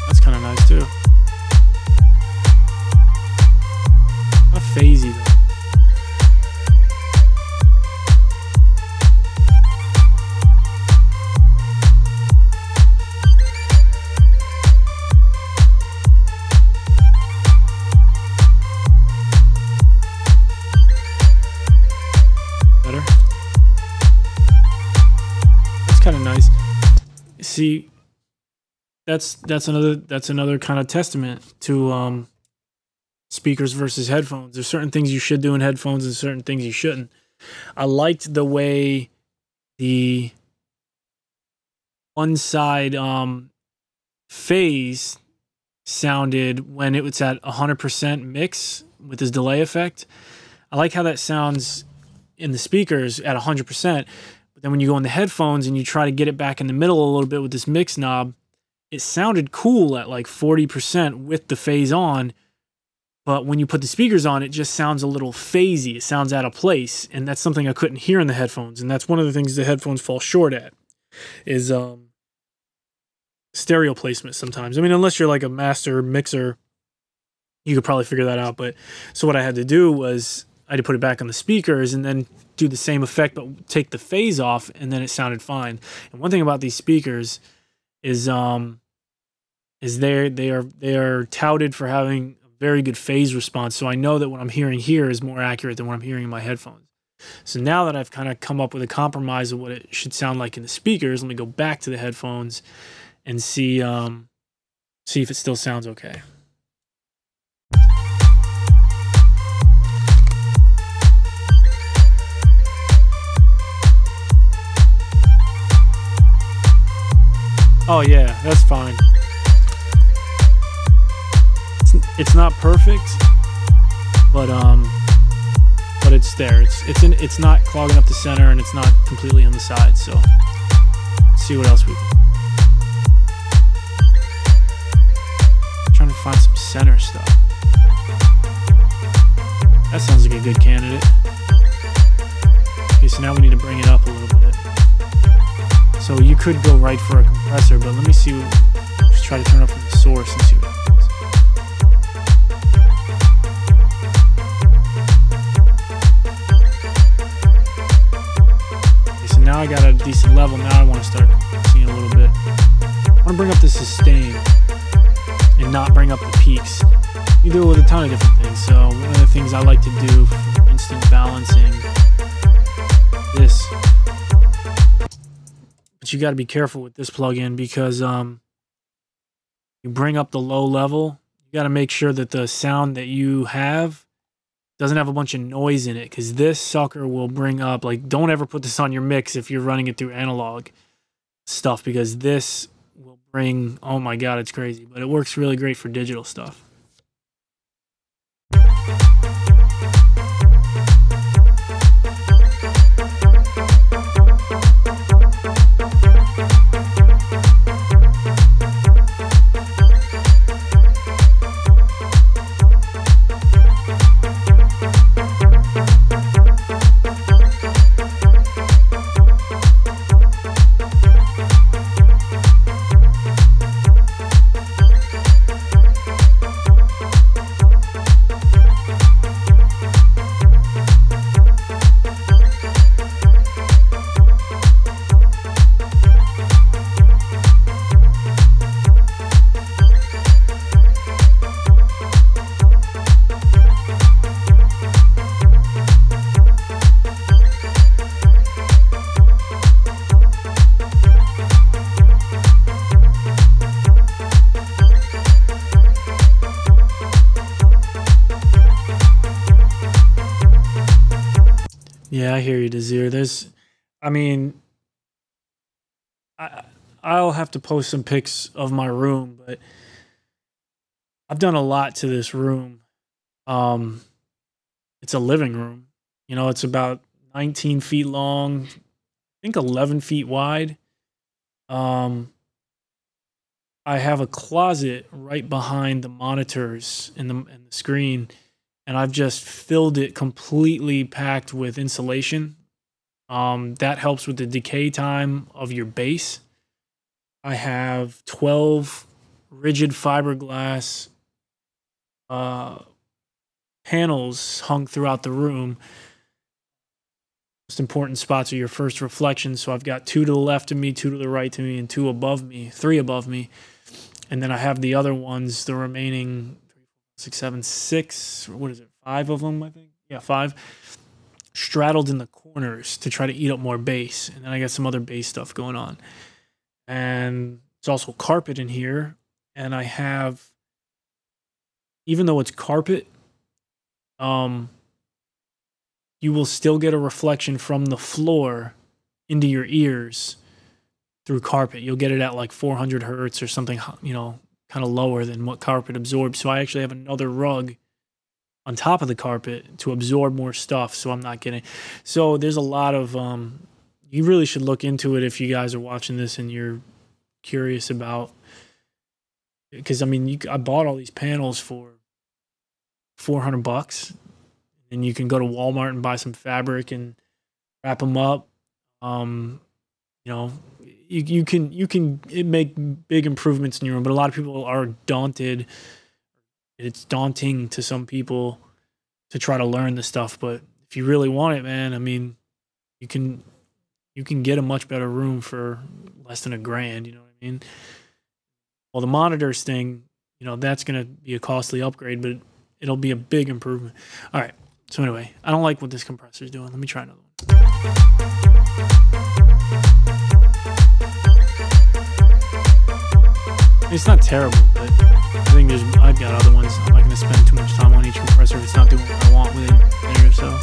That's kind of nice too. Not phasey though. Better. That's kind of nice. See, that's another kind of testament to speakers versus headphones. There's certain things you should do in headphones and certain things you shouldn't. I liked the way the one side phase sounded when it was at 100% mix with this delay effect. I like how that sounds in the speakers at 100%, but then when you go in the headphones and you try to get it back in the middle a little bit with this mix knob, it sounded cool at like 40% with the phase on, but when you put the speakers on, it just sounds a little phasey. It sounds out of place, and that's something I couldn't hear in the headphones, and that's one of the things the headphones fall short at, is stereo placement sometimes. I mean, unless you're like a master mixer, you could probably figure that out, but so what I had to do was I had to put it back on the speakers and then do the same effect, but take the phase off, and then it sounded fine. And one thing about these speakers is they are touted for having a very good phase response. So I know that what I'm hearing here is more accurate than what I'm hearing in my headphones. So now that I've kind of come up with a compromise of what it should sound like in the speakers, let me go back to the headphones and see if it still sounds okay. Oh yeah, that's fine. It's not perfect, but it's there. It's not clogging up the center, and it's not completely on the side. So let's see what else we can. Trying to find some center stuff. That sounds like a good candidate. Okay, so now we need to bring it up a little bit. So you could go right for a compressor, but let me see. Just try to turn it from the source and see what happens. Okay, so now I got a decent level. Now I want to start seeing a little bit. I want to bring up the sustain and not bring up the peaks. You do it with a ton of different things. So one of the things I like to do for instant balancing, this. But you got to be careful with this plugin because you bring up the low level. You got to make sure that the sound that you have doesn't have a bunch of noise in it, because this sucker will bring up, like, don't ever put this on your mix if you're running it through analog stuff, because this will bring, oh my god, it's crazy, but it works really great for digital stuff. Yeah, I hear you, Desir. I mean, I, I'll have to post some pics of my room, but I've done a lot to this room. Um, it's a living room. You know, it's about 19 feet long, I think 11 feet wide. Um, I have a closet right behind the monitors and the screen, and I've just filled it completely packed with insulation. That helps with the decay time of your base. I have 12 rigid fiberglass uh, panels hung throughout the room. Most important spots are your first reflections. So I've got two to the left of me, two to the right to me, and two above me, three above me. And then I have the other ones, the remaining 6, 7, 6, what is it, 5 of them, I think? Yeah, 5, straddled in the corners to try to eat up more base. And then I got some other base stuff going on. And it's also carpet in here. And I have, even though it's carpet, you will still get a reflection from the floor into your ears through carpet. You'll get it at like 400 hertz or something, you know, kind of lower than what carpet absorbs. So I actually have another rug on top of the carpet to absorb more stuff, so I'm not getting. So there's a lot of you really should look into it if you guys are watching this and you're curious about, because I mean, I bought all these panels for $400, and you can go to Walmart and buy some fabric and wrap them up. You know, you can make big improvements in your room, but a lot of people are daunted. It's daunting to some people to try to learn the stuff, but if you really want it, man, I mean, you can get a much better room for less than $1,000. You know what I mean? Well, the monitors thing, you know, that's gonna be a costly upgrade, but it'll be a big improvement. All right. So anyway, I don't like what this compressor is doing. Let me try another one. It's not terrible, but I think I've got other ones. I'm not going to spend too much time on each compressor if it's not doing what I want within a minute or so.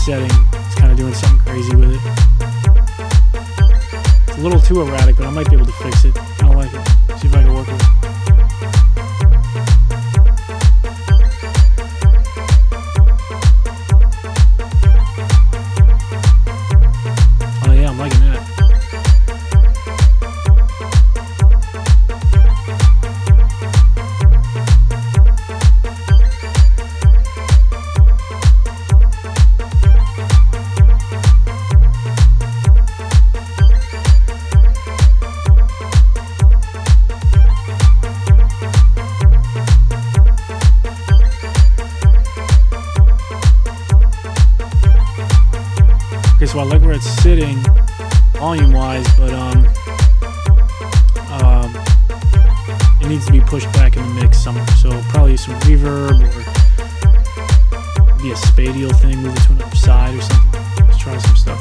Setting is kind of doing something crazy with it. It's a little too erratic, but I might be able to fix it. Kind of like it. See if I can work with it. Oh yeah, I'm liking that. Okay, so I like where it's sitting volume-wise, but it needs to be pushed back in the mix somewhere. So probably some reverb or maybe a spatial thing, move it to another side or something. Let's try some stuff.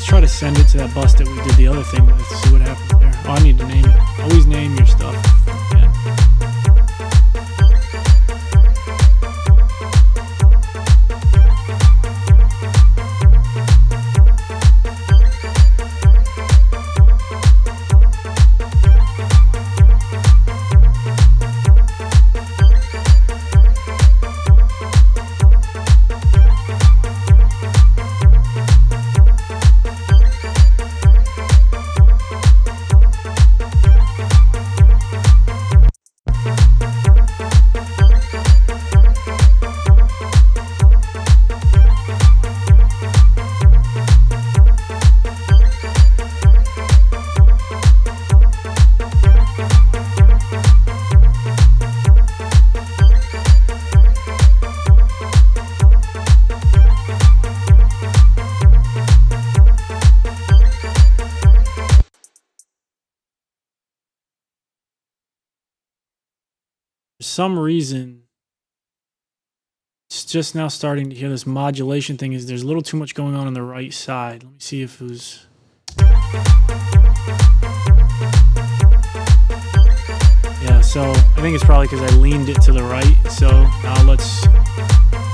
Try to send it to that bus that we did the other thing with, see what happens there. Oh, I need to name it. Always name your stuff. Yeah. some reason, it's just now starting to hear this modulation thing. Is there's a little too much going on the right side. Let me see if it was... Yeah, so I think it's probably because I leaned it to the right. So now let's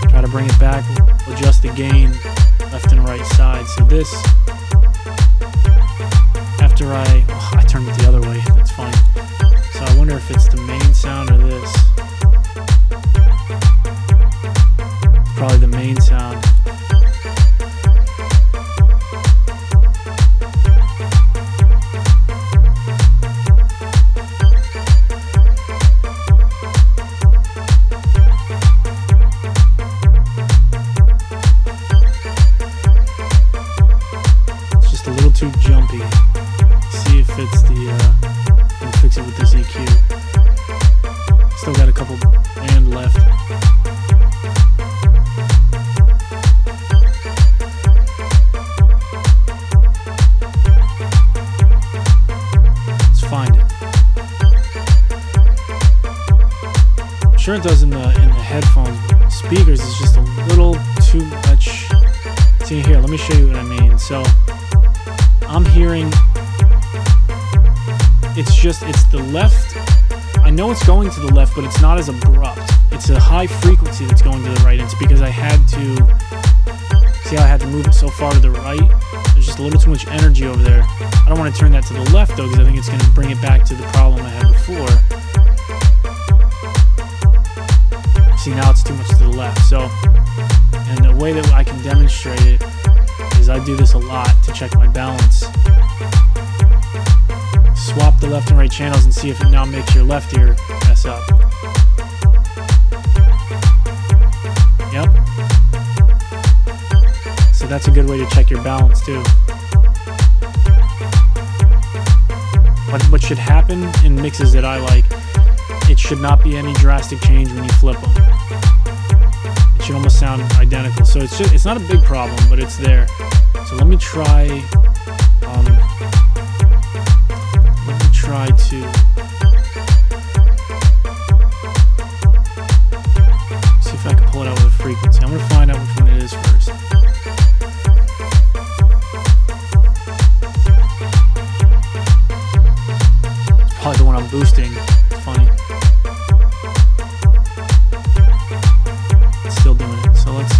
try to bring it back. We'll adjust the gain left and right side. So this, after I turned it the other way. That's fine. So I wonder if it's the main sound or this. It's probably the main sound. Too jumpy. See if it's the can fix it with this EQ. Still got a couple band left. Let's find it. I'm sure it does in the headphones, but speakers is just a little too much. See here, let me show you what I mean. So I'm hearing, it's the left. I know it's going to the left, but it's not as abrupt. It's a high frequency that's going to the right. It's because I had to, see how I had to move it so far to the right? There's just a little too much energy over there. I don't want to turn that to the left though, because I think it's going to bring it back to the problem I had before. See, now it's too much to the left. So, and the way that I can demonstrate it, I do this a lot to check my balance. Swap the left and right channels and see if it now makes your left ear mess up. Yep. So that's a good way to check your balance too. What should happen in mixes that I like, it should not be any drastic change when you flip them. It should almost sound identical. So it's not a big problem, but it's there. So let me try to see if I can pull it out with a frequency. I'm gonna find out which one it is first. It's probably the one I'm boosting. It's funny. It's still doing it. So let's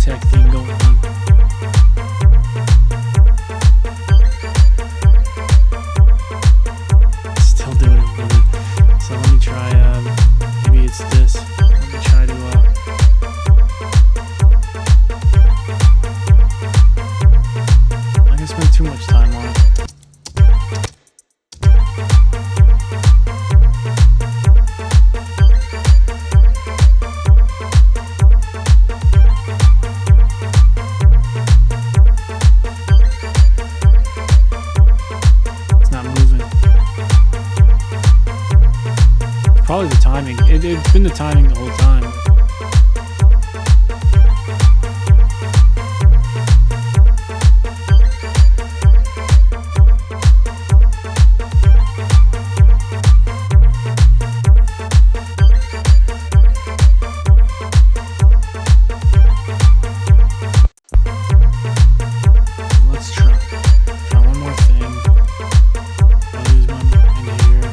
tech thing going on. Still doing it with it. So let me try, maybe it's this. Let me try to, I'm not gonna spend too much time on it. Probably the timing. It's been the timing the whole time. Let's try one more thing. I'll use my mind here.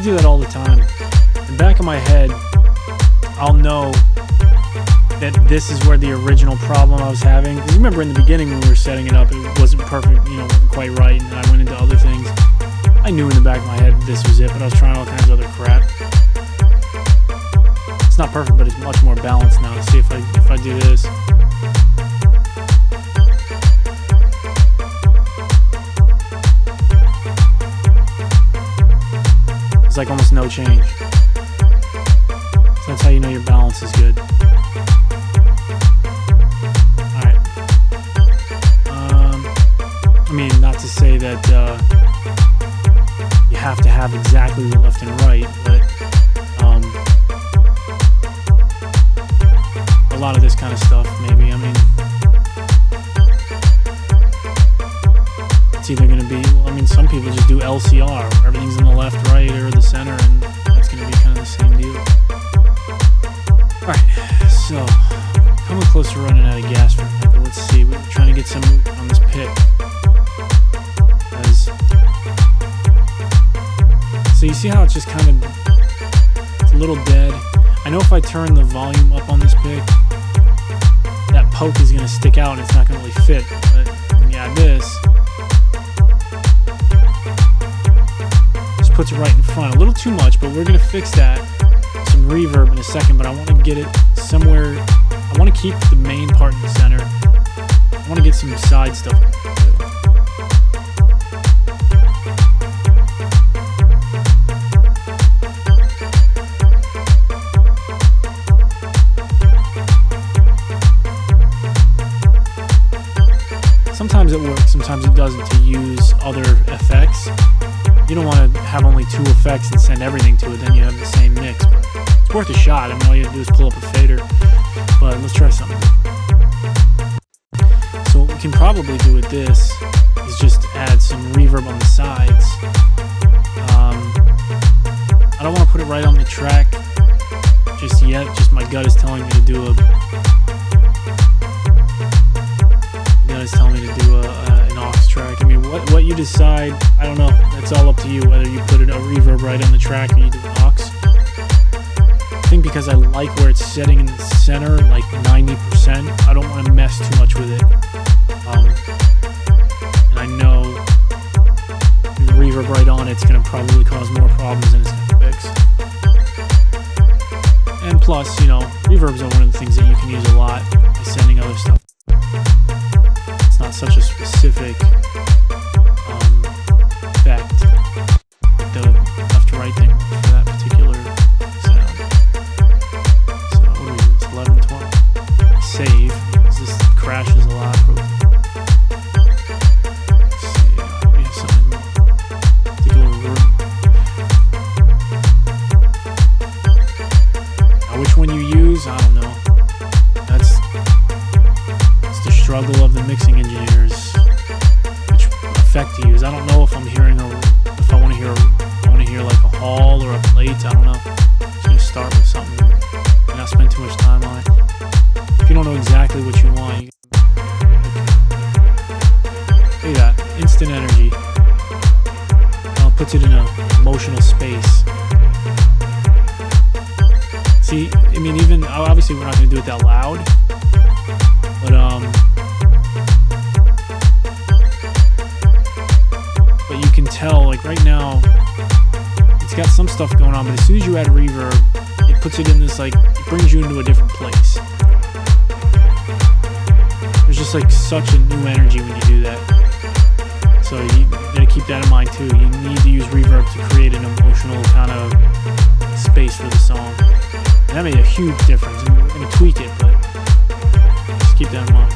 do that all the time. In the back of my head, I'll know that this is where the original problem I was having. Because remember in the beginning when we were setting it up, it wasn't perfect, you know, wasn't quite right, and then I went into other things. I knew in the back of my head this was it, but I was trying all kinds of other crap. It's not perfect, but it's much more balanced now. Let's see if I do this. It's like almost no change. So that's how you know your balance is good. Alright. I mean, not to say that you have to have exactly the left and right, but a lot of this kind of stuff, maybe. I mean, it's either going to be, well, I mean, some people just do LCR, where everything's in the left, right, or the center, and that's going to be kind of the same deal. Alright, so, coming close to running out of gas for a minute, but let's see, we're trying to get some movement on this pick. So you see how it's just kind of, it's a little dead. I know if I turn the volume up on this pick, that poke is going to stick out and it's not going to really fit. But when you add this, just puts it right in front. A little too much, but we're going to fix that. Some reverb in a second, but I want to get it somewhere. I want to keep the main part in the center. I want to get some side stuff. Sometimes it works, sometimes it doesn't, to use other effects. You don't want to have only two effects and send everything to it, then you have the same mix, but it's worth a shot. I mean, all you have to do is pull up a fader, but let's try something. So what we can probably do with this is just add some reverb on the sides. I don't want to put it right on the track just yet, just my gut is telling me to do an aux track. I mean, what you decide, I don't know. That's all up to you, whether you put a reverb right on the track or you do an aux. I think because I like where it's setting in the center, like 90%, I don't want to mess too much with it. And I know the reverb right on it's going to probably cause more problems than it's going to fix. And plus, you know, reverbs are one of the things that you can use a lot by sending other stuff. It's not such a specific effect, the left to right thing for that particular sound. So what do we do? It's 11, 12. Save, because this crashes a lot. Let's see, we have something particular room. Now which one you use, I don't know. That's the struggle of the mixing engineers, which effect to use. I don't know if I'm hearing if I want to hear like a hall or a plate. I don't know. I'm just gonna start with something and not spend too much time on it. If you don't know exactly what you want, you look at that, instant energy. Now it puts it in an emotional space. See, I mean, even obviously we're not gonna do it that loud, but you can tell, like right now, it's got some stuff going on, but as soon as you add reverb, it puts it in this, like, it brings you into a different place. There's just like such a new energy when you do that. So you gotta keep that in mind too. You need to use reverb to create an emotional kind of space for the song. And that made a huge difference. I mean, we're gonna tweak it, but just keep that in mind.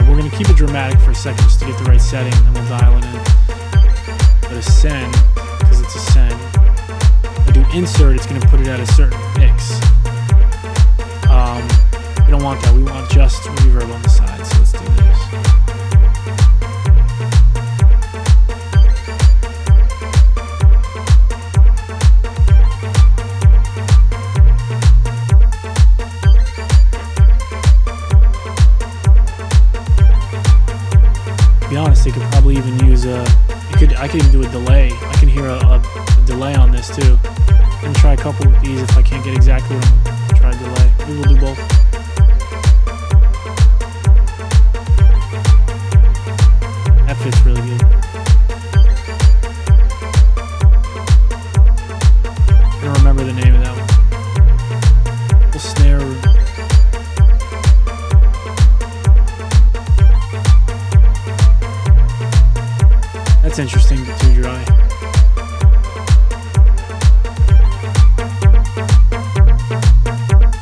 We're going to keep it dramatic for a second just to get the right setting, and then we'll dial it in. But a send, because it's a send, if I do insert, it's going to put it at a certain mix. We don't want that. We want just reverb on the side, so let's do this. be honest, they could probably even use I could even do a delay. I can hear a delay on this too. I'm gonna try a couple of these if I can't get exactly what I'm gonna try a delay. Maybe we'll do both. That fits really good. I don't remember the name of that one. Little snare. That's interesting, but too dry.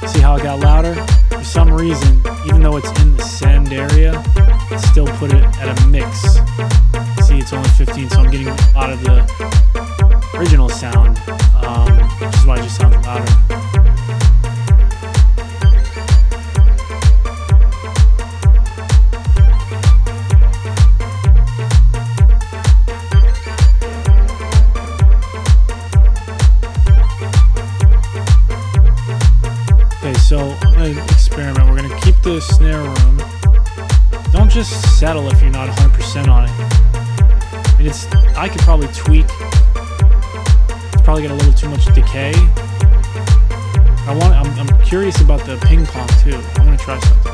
See how it got louder? For some reason, even though it's in the send area, it still put it at a mix. See, it's only 15, so I'm getting a lot of the original sound, which is why it just sounds louder. So I'm going to experiment. We're going to keep the snare room. Don't just settle if you're not 100% on it. I mean, I could probably tweak. It's probably got a little too much decay. I'm curious about the ping pong too. I'm going to try something.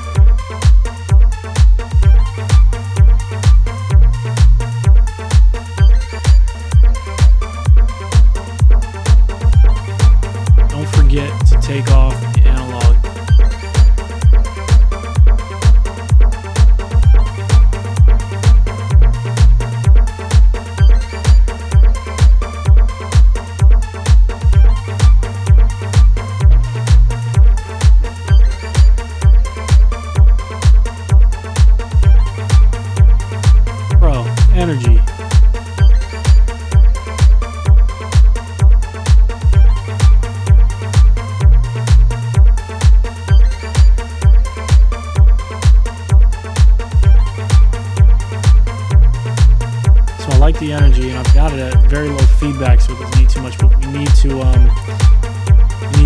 Don't forget to take off the analog. Bro, energy. I like the energy, and I've got it at very low feedback, so it doesn't need too much. But we need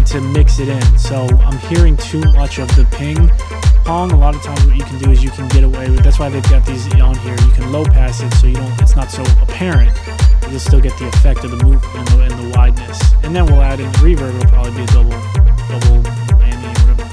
to mix it in. So I'm hearing too much of the ping pong. A lot of times, what you can do is you can get away with. That's why they've got these on here. You can low pass it, so you don't. It's not so apparent. You'll still get the effect of the movement and the wideness. And then we'll add in the reverb. It'll probably be a double whammy or whatever.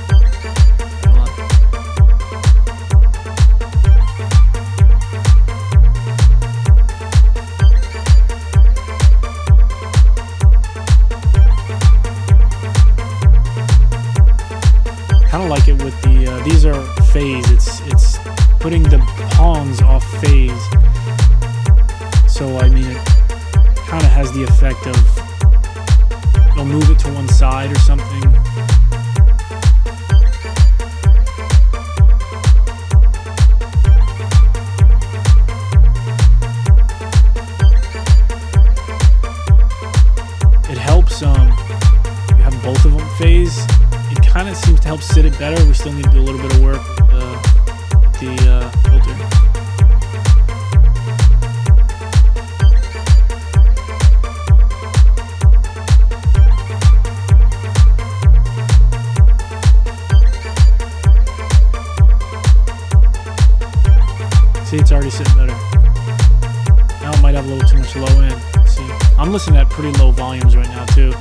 Kind of like it with the these are phase. It's putting the pongs off phase. So I mean, it kind of has the effect of it'll move it to one side or something. It helps. You have both of them phase. It kind of seems to help sit it better. We still need to do a little bit of work with the filter. See, it's already sitting better. Now it might have a little too much low end. Let's see, I'm listening at pretty low volumes right now too.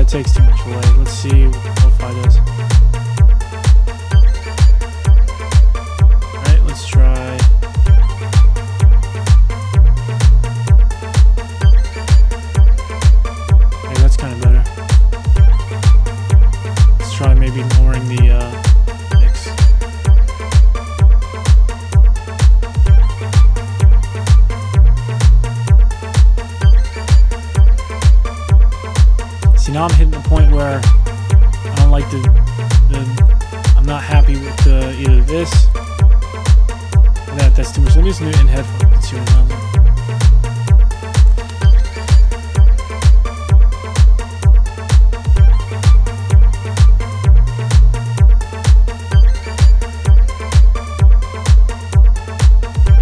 Takes too much away. Let's see what the lo-fi does. Alright, let's try. Okay, that's kind of better. Let's try maybe lowering the mix. See, now I'm hitting the point where I don't like I'm not happy with either this or that. That's too much. Let me just do it in headphones and see what it sounds like.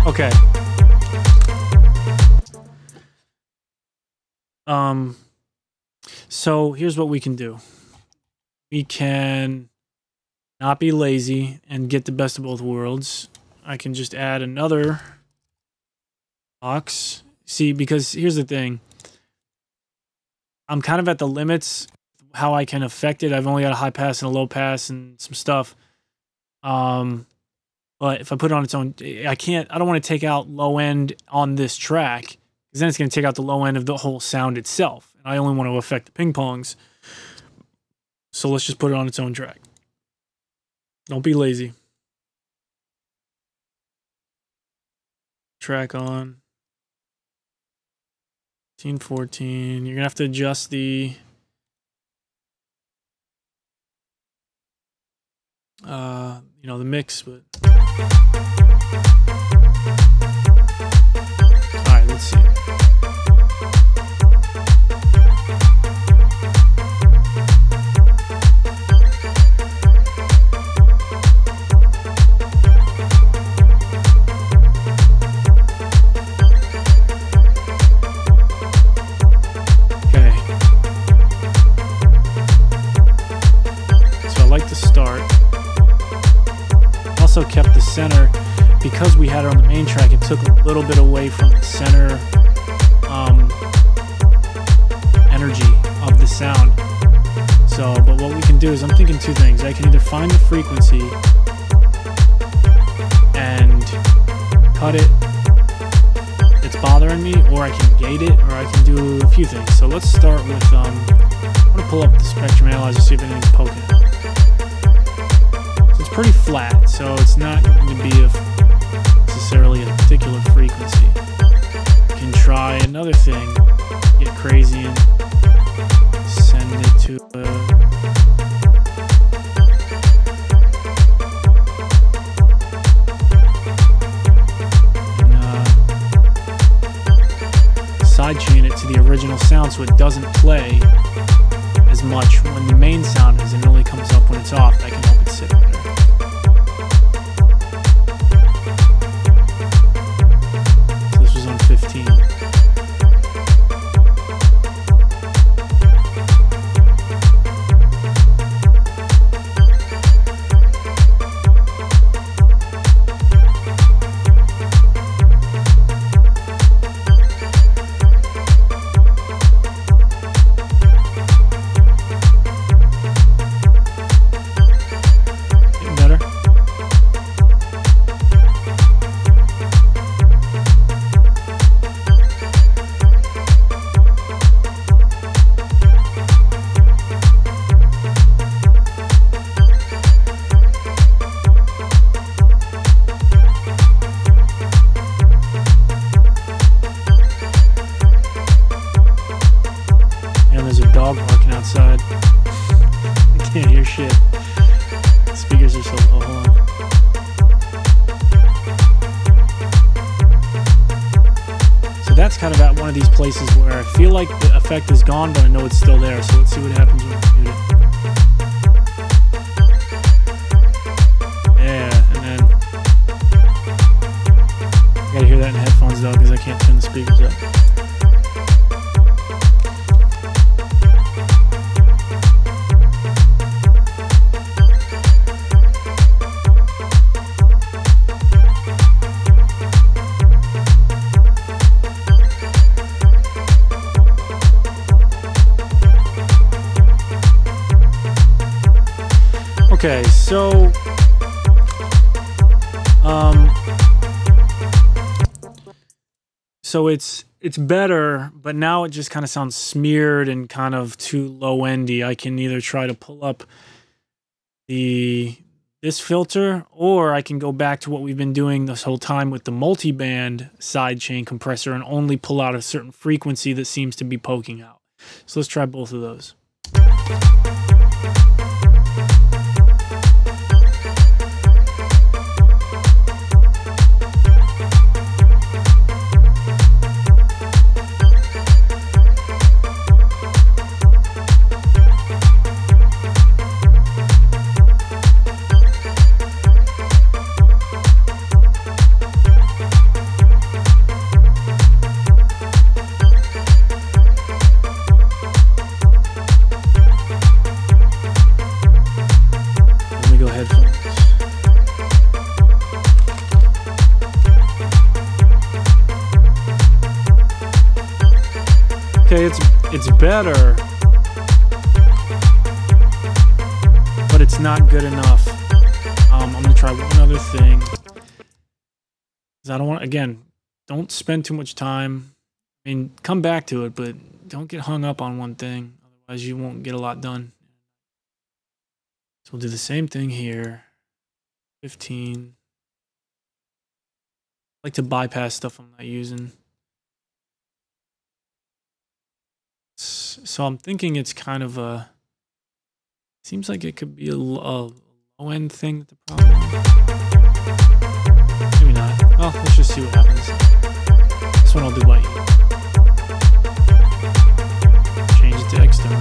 Okay. Um, so here's what we can do. We can not be lazy and get the best of both worlds. I can just add another box. See, because here's the thing. I'm kind of at the limits how I can affect it. I've only got a high pass and a low pass and some stuff. But if I put it on its own, I don't want to take out low end on this track, because then it's going to take out the low end of the whole sound itself. And I only want to affect the ping pongs. So let's just put it on its own track. Don't be lazy. Track on. 14. You're going to have to adjust the the mix, but all right, let's see. Okay. So I like to start. Also kept the center, because we had it on the main track, it took a little bit away from the center energy of the sound. So, but what we can do is, I'm thinking two things. I can either find the frequency and cut it, it's bothering me, or I can gate it, or I can do a few things. So let's start with, I'm going to pull up the spectrum analyzer, see if anything's poking it. It's pretty flat, so it's not going to be necessarily a particular frequency. You can try another thing, get crazy and send it to sidechain it to the original sound, so it doesn't play as much when the main sound is, and it only comes up when it's off. That can help it sit better. So this was on 15. Dog barking outside. I can't hear shit. The speakers are so low. Hold on. So that's kind of at one of these places where I feel like the effect is gone, but I know it's still there. So let's see what happens when we mute it. Yeah, and then I gotta hear that in headphones though, because I can't turn the speakers up. Okay, so it's better, but now it just kind of sounds smeared and kind of too low-endy. I can either try to pull up this filter, or I can go back to what we've been doing this whole time with the multi-band sidechain compressor and only pull out a certain frequency that seems to be poking out. So let's try both of those. Okay, it's better, but it's not good enough. I'm gonna try one other thing. 'Cause I don't want, again, don't spend too much time. I mean, come back to it, but don't get hung up on one thing. Otherwise, you won't get a lot done. So we'll do the same thing here. 15. I like to bypass stuff I'm not using. So I'm thinking it's kind of a... Seems like it could be a low-end thing that the problem is. Maybe not. Well, let's just see what happens. This one I'll do by ear. Change it to external.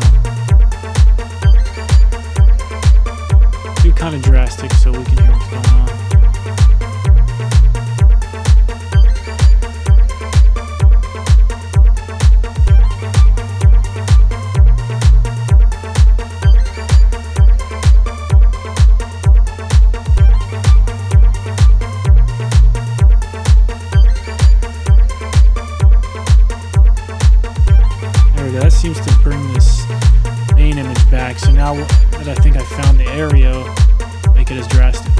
Do kind of drastic so we can hear what's going on. That seems to bring this main image back. So now that I think I found the area, make it as drastic.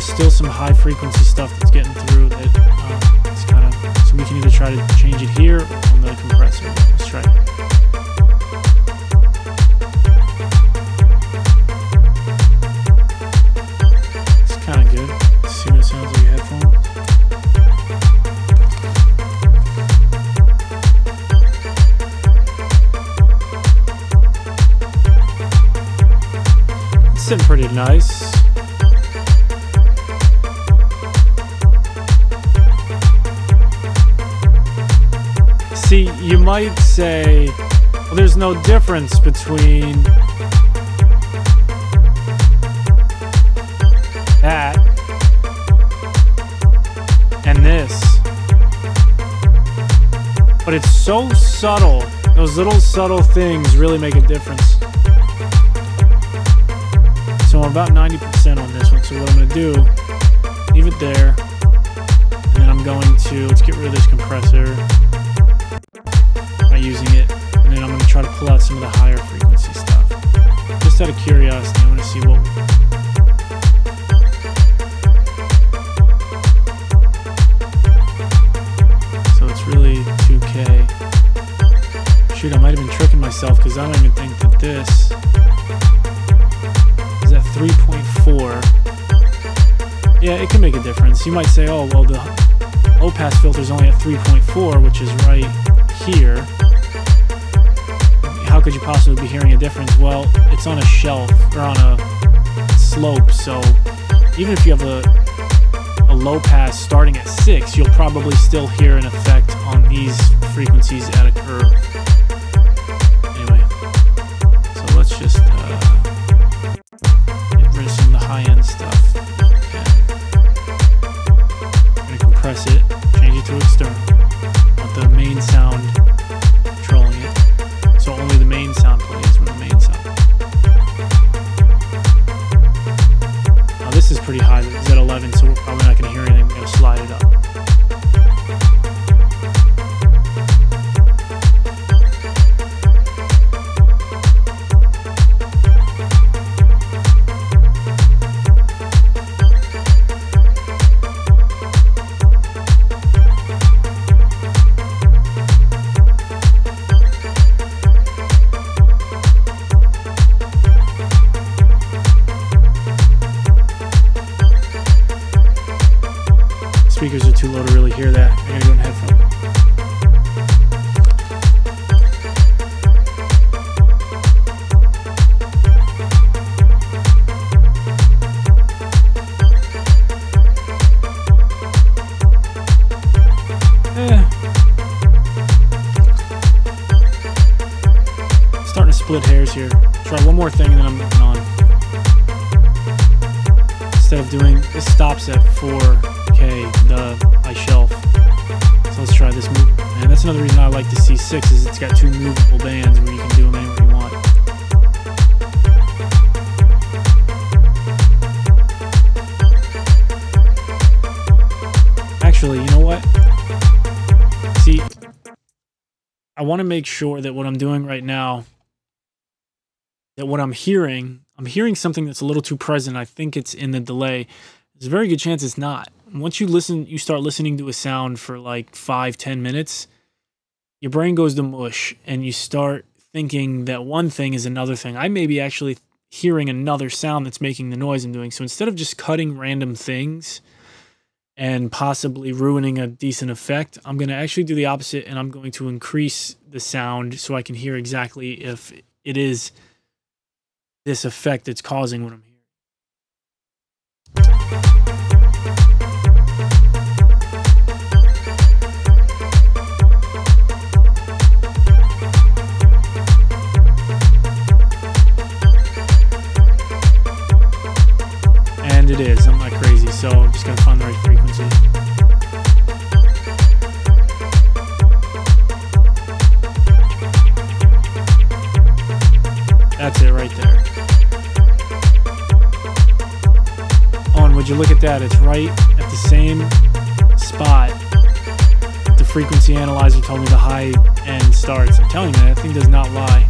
Still some high frequency stuff that's getting through that it's kind of, so we can either try to change it here or on the compressor. Let's try it. It's kind of good. Let's see what it sounds like headphones. It's sitting pretty nice. See, you might say, well, there's no difference between that and this. But it's so subtle. Those little subtle things really make a difference. So I'm about 90% on this one. So what I'm going to do, leave it there. And then I'm going to, let's get rid of this compressor. Using it, and then I'm going to try to pull out some of the higher frequency stuff. Just out of curiosity, I want to see what so it's really 2K. Shoot, I might have been tricking myself because I don't even think that this is at 3.4. Yeah, it can make a difference. You might say, oh, well, the low pass filter is only at 3.4, which is right here. How could you possibly be hearing a difference? Well, it's on a shelf or on a slope, so even if you have a low pass starting at 6, you'll probably still hear an effect on these frequencies at a curve. Anyway, so let's just get rid of some of the high-end stuff. I'm going to compress it, change it to external. Want the main sound controlling it. So only the main sound plays when the main sound. Now this is pretty high. It's at 11, so we're probably not going to hear anything. We're going to slide it up. Speakers are too low to really hear that. I'm gonna go in headphones. curious here. Try one more thing and then I'm moving on. Instead of doing, this stops at 4K, the high shelf. So let's try this move. And that's another reason I like the C6 is it's got two movable bands where you can do them anywhere you want. Actually, you know what? See, I want to make sure that what I'm doing right now, that what I'm hearing something that's a little too present. I think it's in the delay. There's a very good chance it's not. Once you start listening to a sound for like 5-10 minutes, your brain goes to mush and you start thinking that one thing is another thing. I may be actually hearing another sound that's making the noise I'm doing. So instead of just cutting random things and possibly ruining a decent effect, I'm going to actually do the opposite, and I'm going to increase the sound so I can hear exactly if it is this effect that's causing what I'm hearing. And it is. I'm not crazy, so I'm just gotta find the right frequency. That's it right there. Oh, and would you look at that? It's right at the same spot the frequency analyzer told me the high end starts. I'm telling you, that thing does not lie.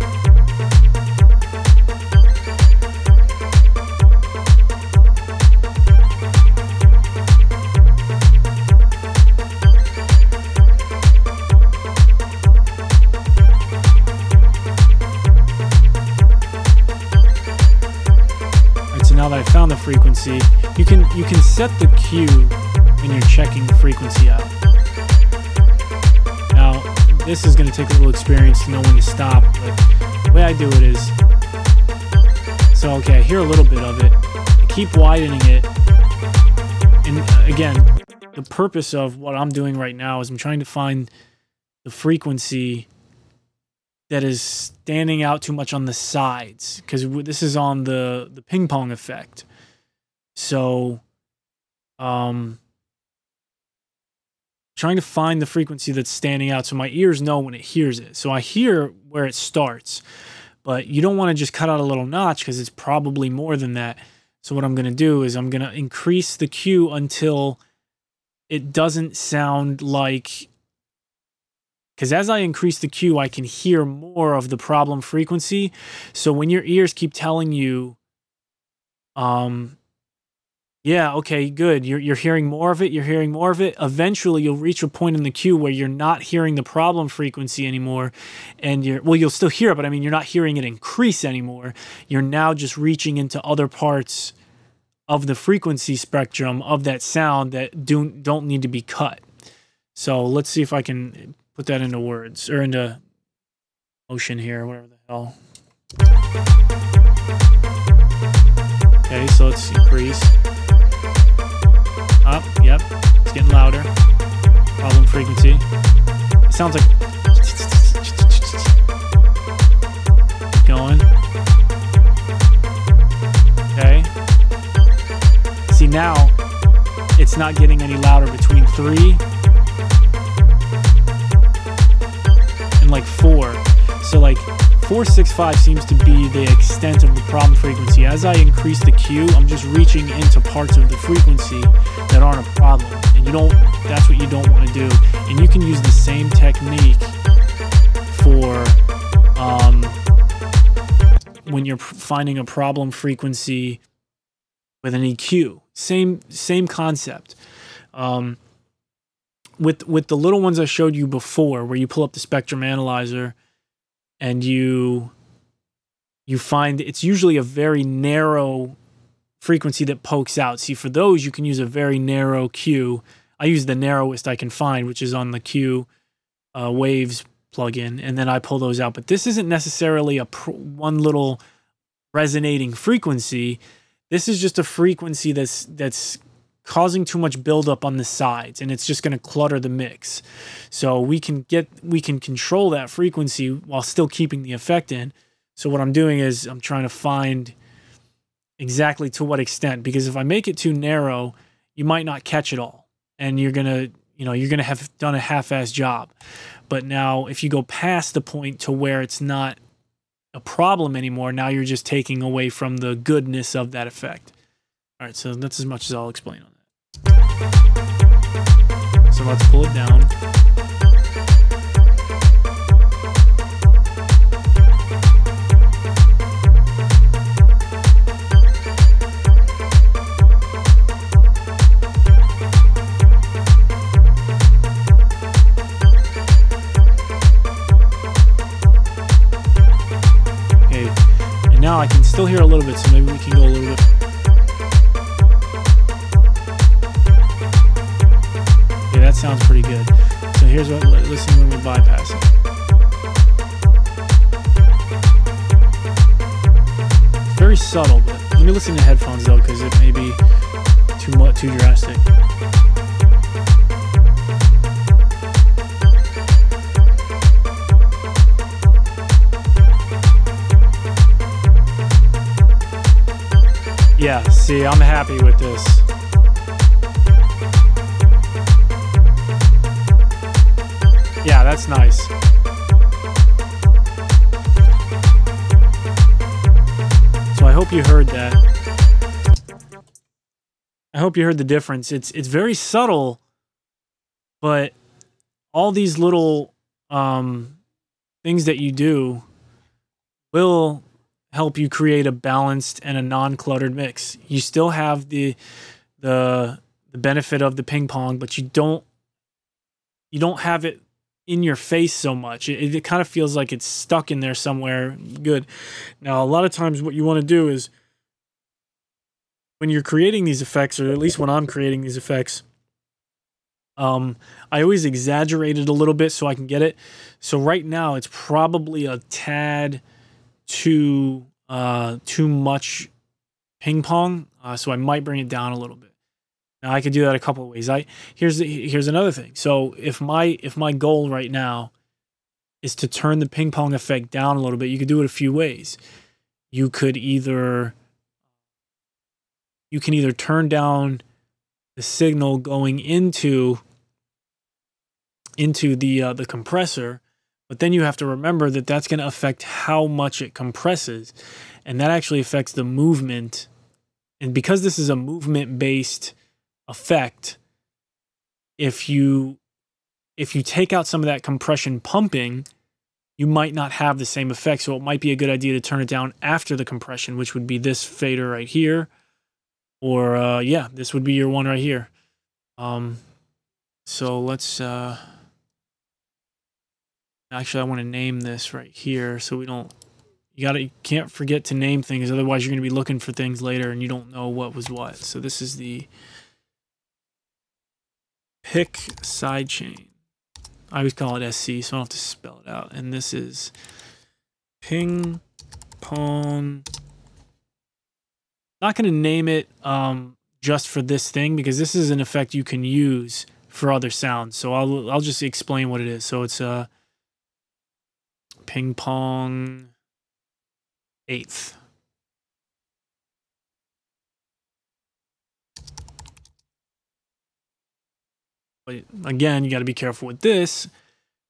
Now that I found the frequency, you can set the cue when you're checking the frequency out. Now, this is going to take a little experience to know when to stop, but the way I do it is, so okay, I hear a little bit of it, I keep widening it, and again, the purpose of what I'm doing right now is I'm trying to find the frequency that is standing out too much on the sides, because this is on the ping pong effect. So, trying to find the frequency that's standing out so my ears know when it hears it. So I hear where it starts, but you don't want to just cut out a little notch because it's probably more than that. So what I'm going to do is I'm going to increase the cue until it doesn't sound like, because as I increase the cue, I can hear more of the problem frequency. So when your ears keep telling you, yeah, okay, good, you're hearing more of it, you're hearing more of it, eventually you'll reach a point in the cue where you're not hearing the problem frequency anymore, and you'll still hear it, but I mean, you're not hearing it increase anymore. You're now just reaching into other parts of the frequency spectrum of that sound that don't need to be cut. So let's see if I can put that into words, or into motion here, whatever the hell. Okay, so let's increase. Up, yep, it's getting louder. Problem frequency. It sounds like... Keep going. Okay. See, now, it's not getting any louder between 3 and like 4. So like 4, 6, 5 seems to be the extent of the problem frequency. As I increase the cue, I'm just reaching into parts of the frequency that aren't a problem. And that's what you don't want to do. And you can use the same technique for when you're finding a problem frequency with an EQ. Same concept. With the little ones I showed you before, where you pull up the spectrum analyzer and you find it's usually a very narrow frequency that pokes out. See, for those, you can use a very narrow cue. I use the narrowest I can find, which is on the Q Waves plugin, and then I pull those out. But this isn't necessarily one little resonating frequency. This is just a frequency that's causing too much buildup on the sides, and it's just going to clutter the mix. So we can control that frequency while still keeping the effect in. So what I'm doing is I'm trying to find exactly to what extent, because if I make it too narrow, you might not catch it all, and you're gonna have done a half-assed job. But now if you go past the point to where it's not a problem anymore, now you're just taking away from the goodness of that effect. All right, so that's as much as I'll explain on that. So let's pull it down. Now I can still hear a little bit, so maybe we can go a little bit. Okay, that sounds pretty good. So here's what, listen when we bypass it. It's very subtle, but let me listen to headphones though, because it may be too drastic. Yeah, see, I'm happy with this. Yeah, that's nice. So I hope you heard that. I hope you heard the difference. It's very subtle, but all these little things that you do will help you create a balanced and a non-cluttered mix. You still have the benefit of the ping pong, but you don't have it in your face so much. It kind of feels like it's stuck in there somewhere good. Now, a lot of times what you want to do is when you're creating these effects, or at least when I'm creating these effects, I always exaggerate it a little bit so I can get it. So right now it's probably a tad too much ping pong, so I might bring it down a little bit. Now I could do that a couple of ways. Here's another thing. So if my goal right now is to turn the ping pong effect down a little bit, you could do it a few ways. You can either turn down the signal going into the compressor. But then you have to remember that that's going to affect how much it compresses. And that actually affects the movement. And because this is a movement-based effect, if you take out some of that compression pumping, you might not have the same effect. So it might be a good idea to turn it down after the compression, which would be this fader right here. Or, yeah, this would be your one right here. So let's... Actually, I want to name this right here so we don't... You can't forget to name things, otherwise you're going to be looking for things later and you don't know what was what. So this is the pick sidechain. I always call it SC, so I don't have to spell it out. And this is ping pong. Not going to name it just for this thing, because this is an effect you can use for other sounds. So I'll just explain what it is. So it's a ping pong eighth. But again, you got to be careful with this,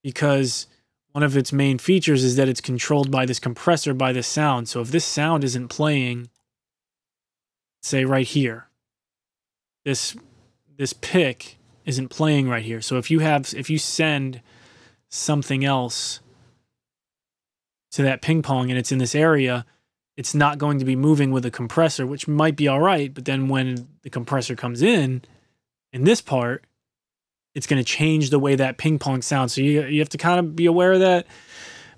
because one of its main features is that it's controlled by this compressor, by this sound. So if this sound isn't playing, say right here, this pick isn't playing right here. So if you send something else to that ping pong and it's in this area, it's not going to be moving with a compressor, which might be all right. But then when the compressor comes in this part, it's going to change the way that ping pong sounds. So you have to kind of be aware of that.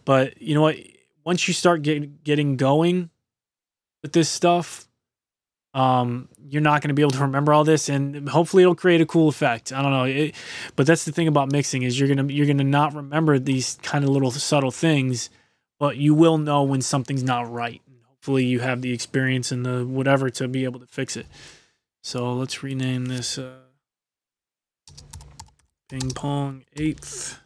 But you know what? Once you start getting going with this stuff, you're not going to be able to remember all this, and hopefully it'll create a cool effect. I don't know. But that's the thing about mixing, is you're gonna not remember these kind of little subtle things, but you will know when something's not right. Hopefully you have the experience and the whatever to be able to fix it. So let's rename this ping pong eighth.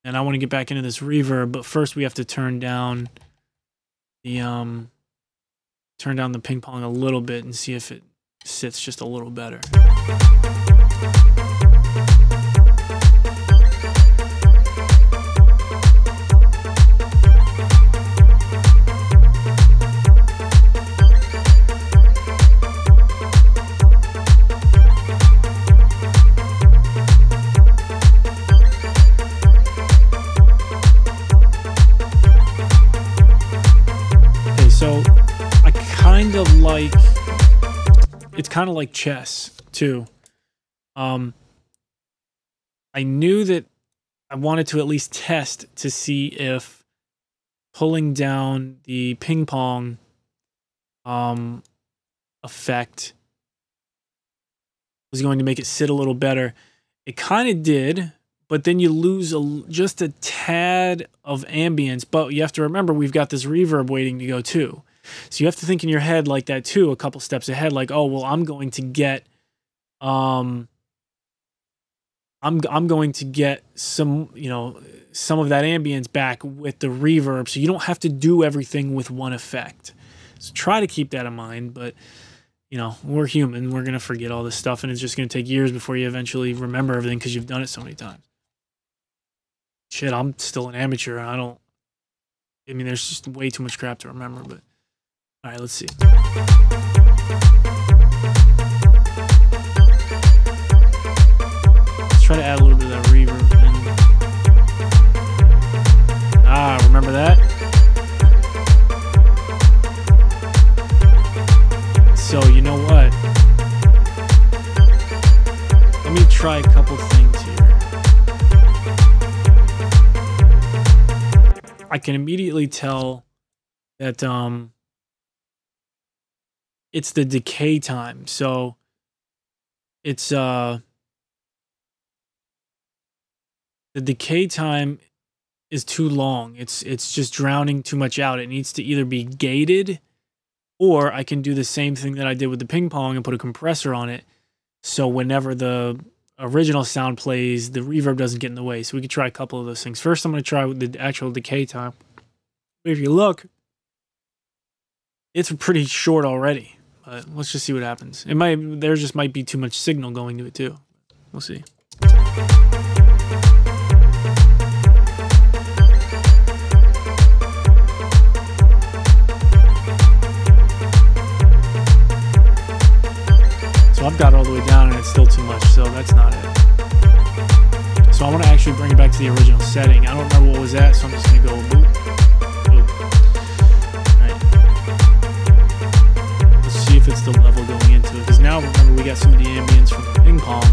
And I want to get back into this reverb, but first we have to turn down the ping pong a little bit and see if it sits just a little better. It's kind of like chess too. I knew that I wanted to at least test to see if pulling down the ping pong effect was going to make it sit a little better. It kind of did, but then you lose just a tad of ambience. But you have to remember, we've got this reverb waiting to go too. So you have to think in your head like that too, a couple steps ahead, like, oh, well, I'm going to get I'm going to get some, you know, some of that ambience back with the reverb, so you don't have to do everything with one effect. So try to keep that in mind, but you know, we're human, we're going to forget all this stuff, and it's just going to take years before you eventually remember everything because you've done it so many times. Shit, I'm still an amateur. I mean, there's just way too much crap to remember, but all right, let's see. Let's try to add a little bit of that reverb in. Ah, remember that? So, you know what? Let me try a couple things here. I can immediately tell that it's the decay time. So it's the decay time is too long. It's just drowning too much out. It needs to either be gated, or I can do the same thing that I did with the ping pong and put a compressor on it, so whenever the original sound plays, the reverb doesn't get in the way. So we could try a couple of those things. First, I'm going to try with the actual decay time. If you look, it's pretty short already. But let's just see what happens. There just might be too much signal going to it too. We'll see. So I've got it all the way down and it's still too much, so that's not it. So I want to actually bring it back to the original setting. I don't remember what was at, so I'm just going to go boop. If it's the level going into it, because now remember we got some of the ambience from the ping pong.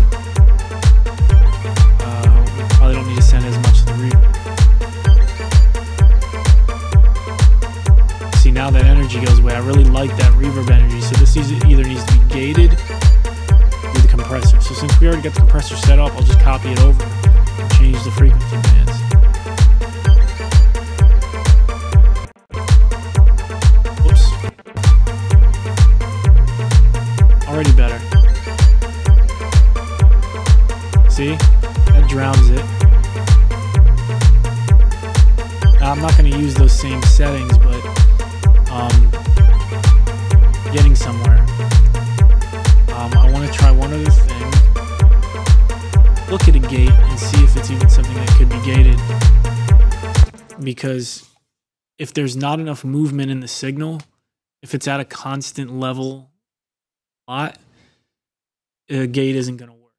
We probably don't need to send as much to the reverb. See, now that energy goes away. I really like that reverb energy, so this either needs to be gated with the compressor. So since we already got the compressor set up, I'll just copy it over and change the frequency bands. Already better. See? That drowns it. Now, I'm not going to use those same settings, but getting somewhere. I want to try one other thing. Look at a gate and see if it's even something that could be gated. Because if there's not enough movement in the signal, if it's at a constant level, the gate isn't going to work.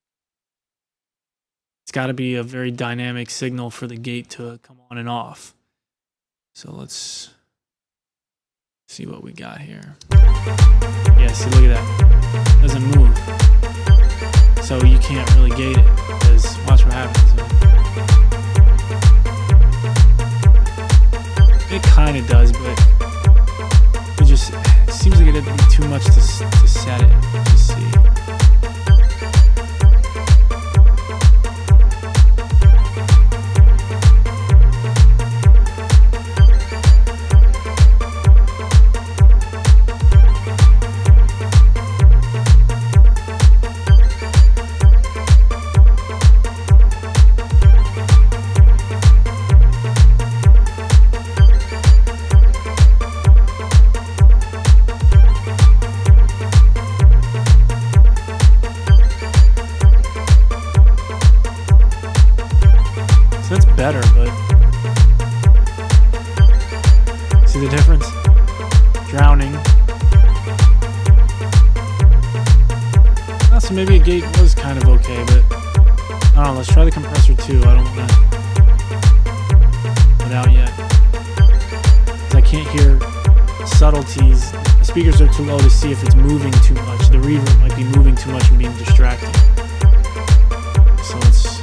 It's got to be a very dynamic signal for the gate to come on and off. So let's see what we got here. Yeah, see, look at that. It doesn't move. So you can't really gate it, because watch what happens. It kind of does, but it just seems like it'd be too much to set it. Just see. honestly, maybe a gate was kind of okay, but I don't know. Let's try the compressor too. I don't want to put out yet. I can't hear subtleties. The speakers are too low to see if it's moving too much. The reverb might be moving too much and being distracting. So let's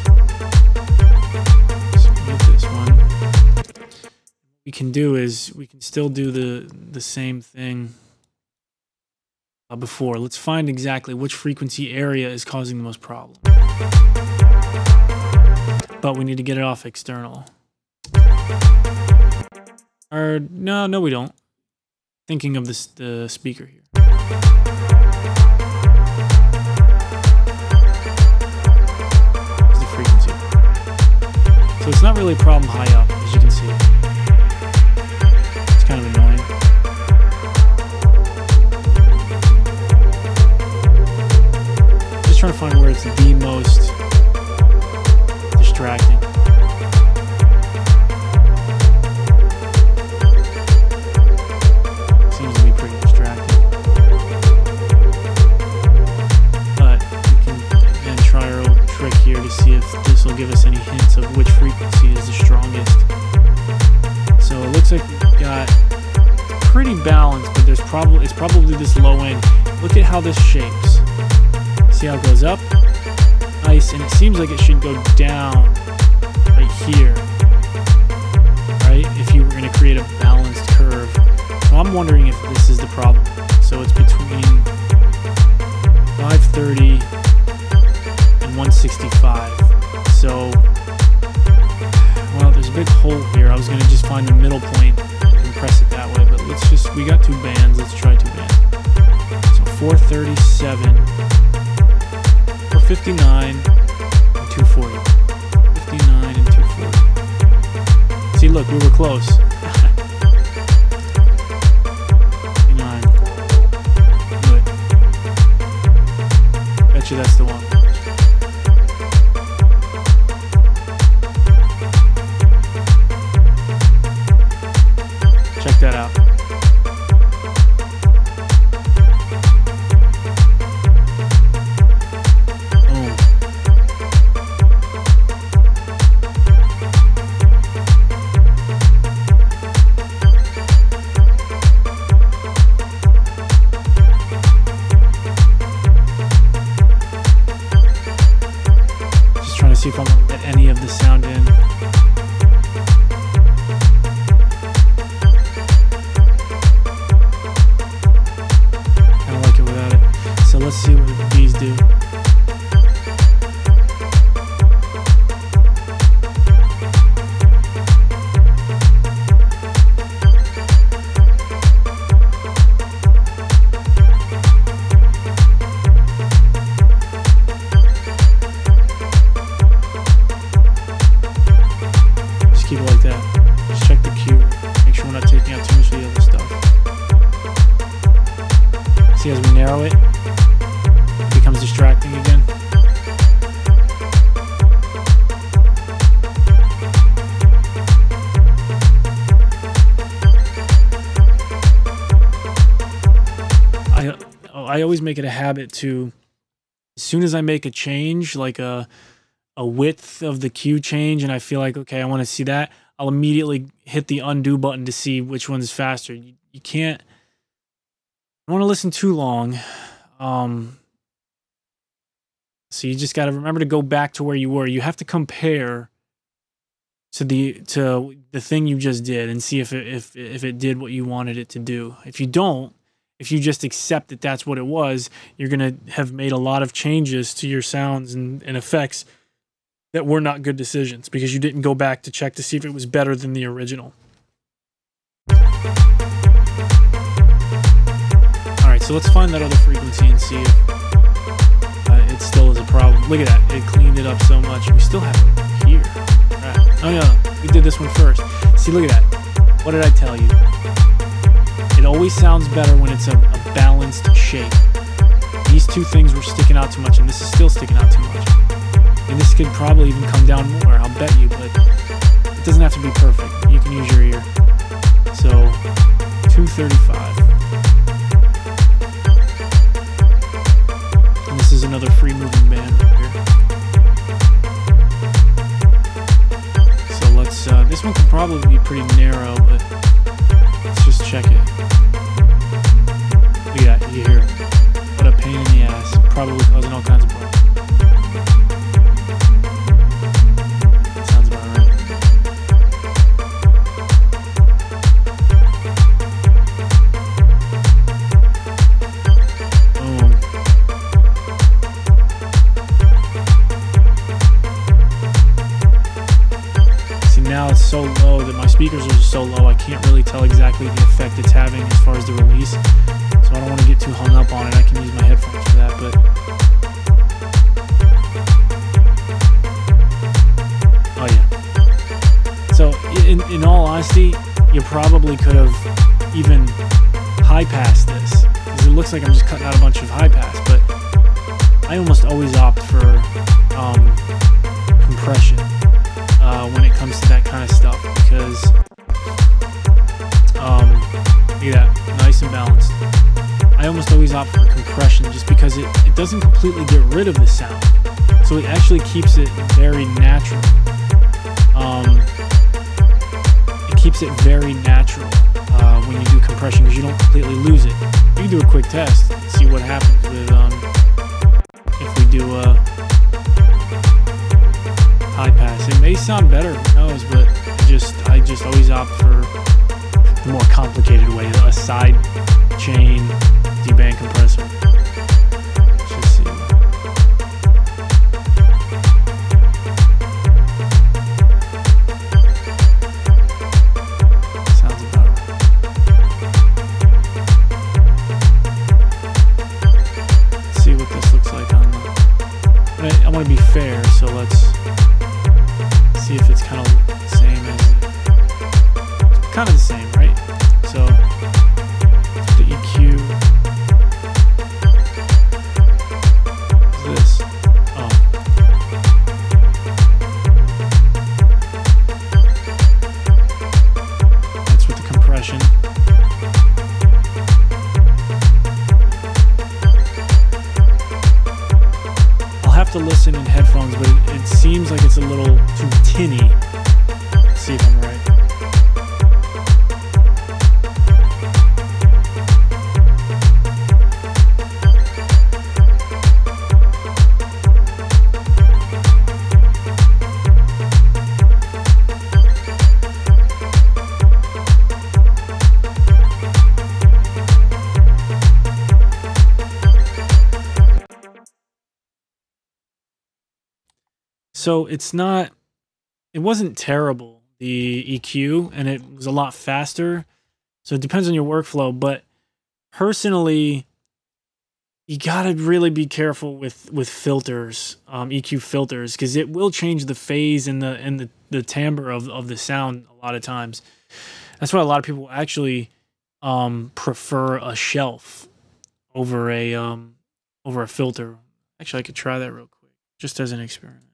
mute this one. What we can do is we can still do the same thing before. Let's find exactly which frequency area is causing the most problem. But we need to get it off external. Or no, we don't. Thinking of this, the speaker here. Here's the frequency. So it's not really a problem high up, as you can see. It's kind of annoying. Just trying to find where it's the most distracting. To see if this will give us any hints of which frequency is the strongest. So it looks like we've got pretty balanced, but it's probably this low end. Look at how this shapes. See how it goes up? Nice, and it seems like it should go down right here. Right? If you were going to create a balanced curve. So I'm wondering if this is the problem. So it's between 530 165. So, well, there's a big hole here. I was going to just find the middle point and compress it that way, but we got two bands. Let's try two bands. So 437, 459, and 240. 59 and 240. See, look, we were close. 59. Do it. Bet you that's the one. Check that out. Boom. Just trying to see if I'm going to get any of the sound in. Let's see what these do. Just keep it like that. Just check the cue. Make sure we're not taking out too much of the other stuff. See, as we narrow it, becomes distracting again. I always make it a habit to, as soon as I make a change, like a width of the cue change, and I feel like, okay, I want to see that, I'll immediately hit the undo button to see which one's faster. You can't, I don't want to listen too long. So you just got to remember to go back to where you were. You have to compare to the thing you just did and see if it did what you wanted it to do. If you don't, if you just accept that that's what it was, you're going to have made a lot of changes to your sounds and effects that were not good decisions because you didn't go back to check to see if it was better than the original. All right, so let's find that other frequency and see if it still is a problem. Look at that. It cleaned it up so much. We still have it here. Right. Oh, no. We did this one first. See, look at that. What did I tell you? It always sounds better when it's a balanced shape. These two things were sticking out too much, and this is still sticking out too much. And this could probably even come down more, I'll bet you, but it doesn't have to be perfect. You can use your ear. So, 235. And this is another free moving band right here. So let's, this one could probably be pretty narrow, but let's just check it. Look at that, you hear it. What a pain in the ass, probably causing all kinds of problems. Sounds about right. Boom. See, now it's so low that my speakers are just so low I can't really tell exactly the effect it's having as far as the release. So I don't want to get too hung up on it. I can use my headphones for that, but oh yeah. So in all honesty, you probably could have even high passed this, because it looks like I'm just cutting out a bunch of high pass, but I almost always opt for compression when it comes to that kind of stuff, because look at that, nice and balanced. I almost always opt for compression just because it doesn't completely get rid of the sound. So it actually keeps it very natural. It keeps it very natural when you do compression, because you don't completely lose it. You can do a quick test, see what happens with if we do a high pass. It may sound better, who knows, but I just always opt for the more complicated way, a side chain D-band compressor. Let's just see. Sounds about right. Let's see what this looks like on the... I want to be fair, so let's see if it's kind of the same as... It's kind of the same, right? So the EQ is this. Oh. That's with the compression. I'll have to listen in headphones, but it seems like it's a little too tinny. Let's see if I'm right. So it wasn't terrible, the EQ, and it was a lot faster. So it depends on your workflow, but personally, you gotta really be careful with filters, EQ filters, because it will change the phase and the timbre of the sound a lot of times. That's why a lot of people actually prefer a shelf over a filter. Actually, I could try that real quick, just as an experiment.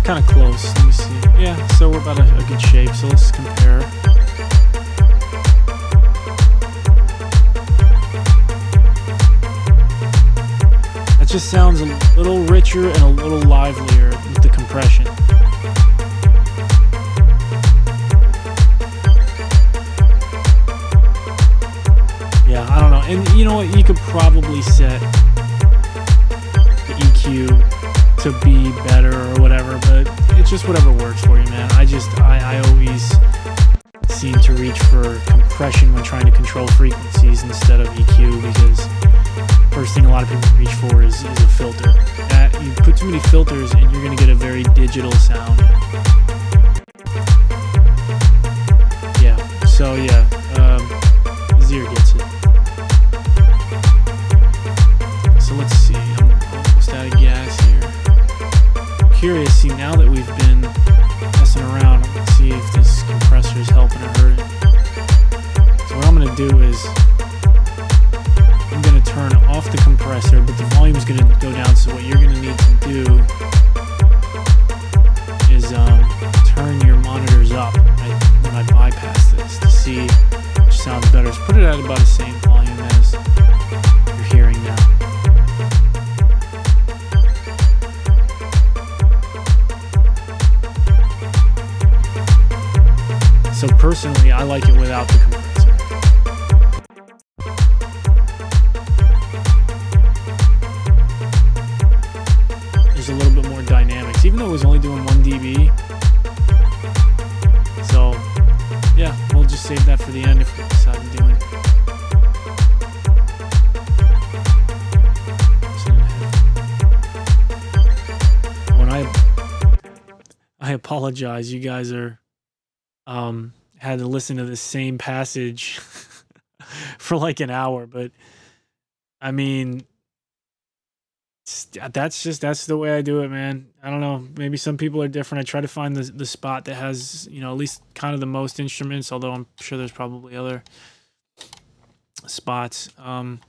Kind of close. Let me see. Yeah, so we're about a good shape. So let's compare. That just sounds a little richer and a little livelier with the compression. Yeah, I don't know. And you know what? You could probably set the EQ to be better or whatever, but it's just whatever works for you, man. I always seem to reach for compression when trying to control frequencies instead of EQ, because first thing a lot of people reach for is a filter. You put too many filters and you're going to get a very digital sound. Yeah, so yeah, Zir gets it. So let's see, I'm almost out of gas. curious, see, now that we've been messing around, I'm gonna see if this compressor is helping or hurting. So what I'm gonna do is I'm gonna turn off the compressor, but the volume's gonna go down. So what you're gonna need to do is turn your monitors up when I bypass this to see which sounds better. So put it at about the same volume as you're hearing now. So personally, I like it without the compressor. There's a little bit more dynamics, even though it was only doing 1 dB. So, yeah, we'll just save that for the end if we decide to do it. When I apologize, you guys are had to listen to the same passage for like an hour, but I mean, that's the way I do it, man. I don't know, maybe some people are different. I try to find the spot that has, you know, at least kind of the most instruments, although I'm sure there's probably other spots. But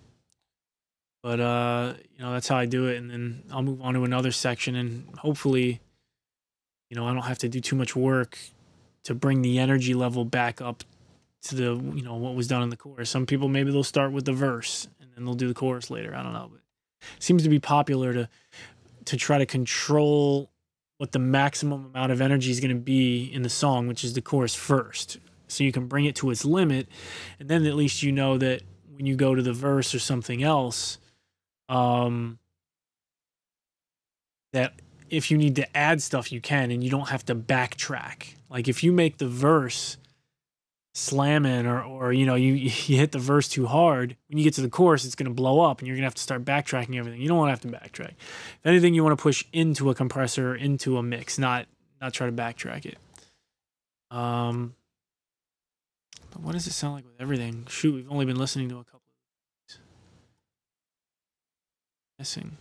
you know, that's how I do it, and then I'll move on to another section, and hopefully, you know, I don't have to do too much work to bring the energy level back up to the, you know, what was done in the chorus. Some people, maybe they'll start with the verse and then they'll do the chorus later. I don't know, but it seems to be popular to try to control what the maximum amount of energy is going to be in the song, which is the chorus first. So you can bring it to its limit, and then at least you know that when you go to the verse or something else, that if you need to add stuff, you can, and you don't have to backtrack. Like if you make the verse slamming or you know, you hit the verse too hard, when you get to the chorus, it's going to blow up and you're going to have to start backtracking everything. You don't want to have to backtrack. If anything, you want to push into a compressor, into a mix, not try to backtrack it. But what does it sound like with everything? Shoot, we've only been listening to a couple of these. Missing.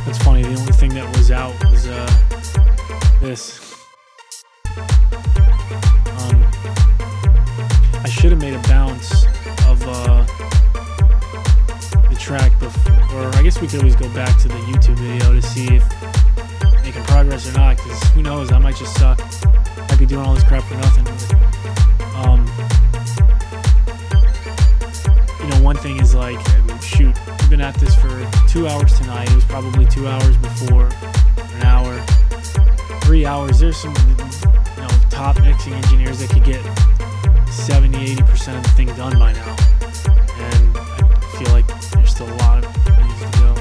That's funny, the only thing that was out was this. I should have made a bounce of the track before, or I guess we could always go back to the YouTube video to see if making progress or not, because who knows, I might just suck. Might be doing all this crap for nothing. But, you know, one thing is like, shoot, we've been at this for 2 hours tonight. It was probably 2 hours before, an hour, 3 hours. There's some, you know, top mixing engineers that could get 70-80% of the thing done by now, and I feel like there's still a lot of things to go.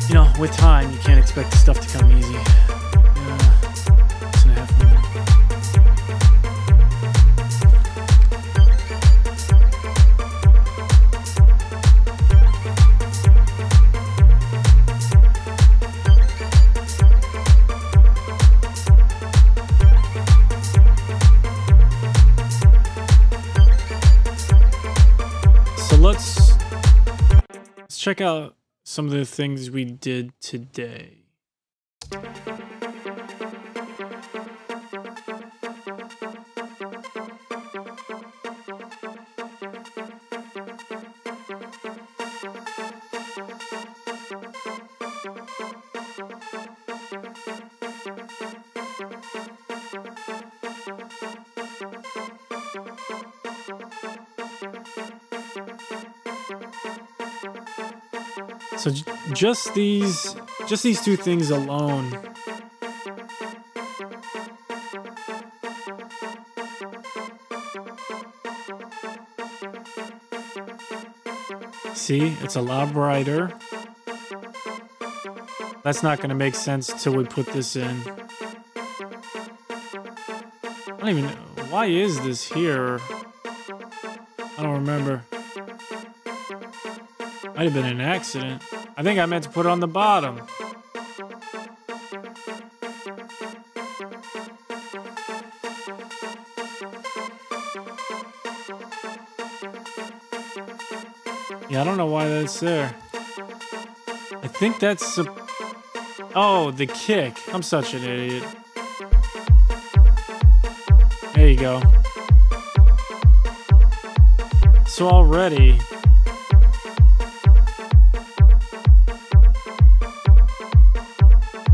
You know, with time, you can't expect the stuff to come easy. Yeah, 6.5 minutes. Let's check out some of the things we did today. So just these two things alone see, it's a lot brighter. That's not going to make sense till we put this in. I don't even know. Why is this here? I don't remember. Might have been an accident. I think I meant to put it on the bottom. Yeah, I don't know why that's there. I think that's oh, the kick. I'm such an idiot. There you go. So already...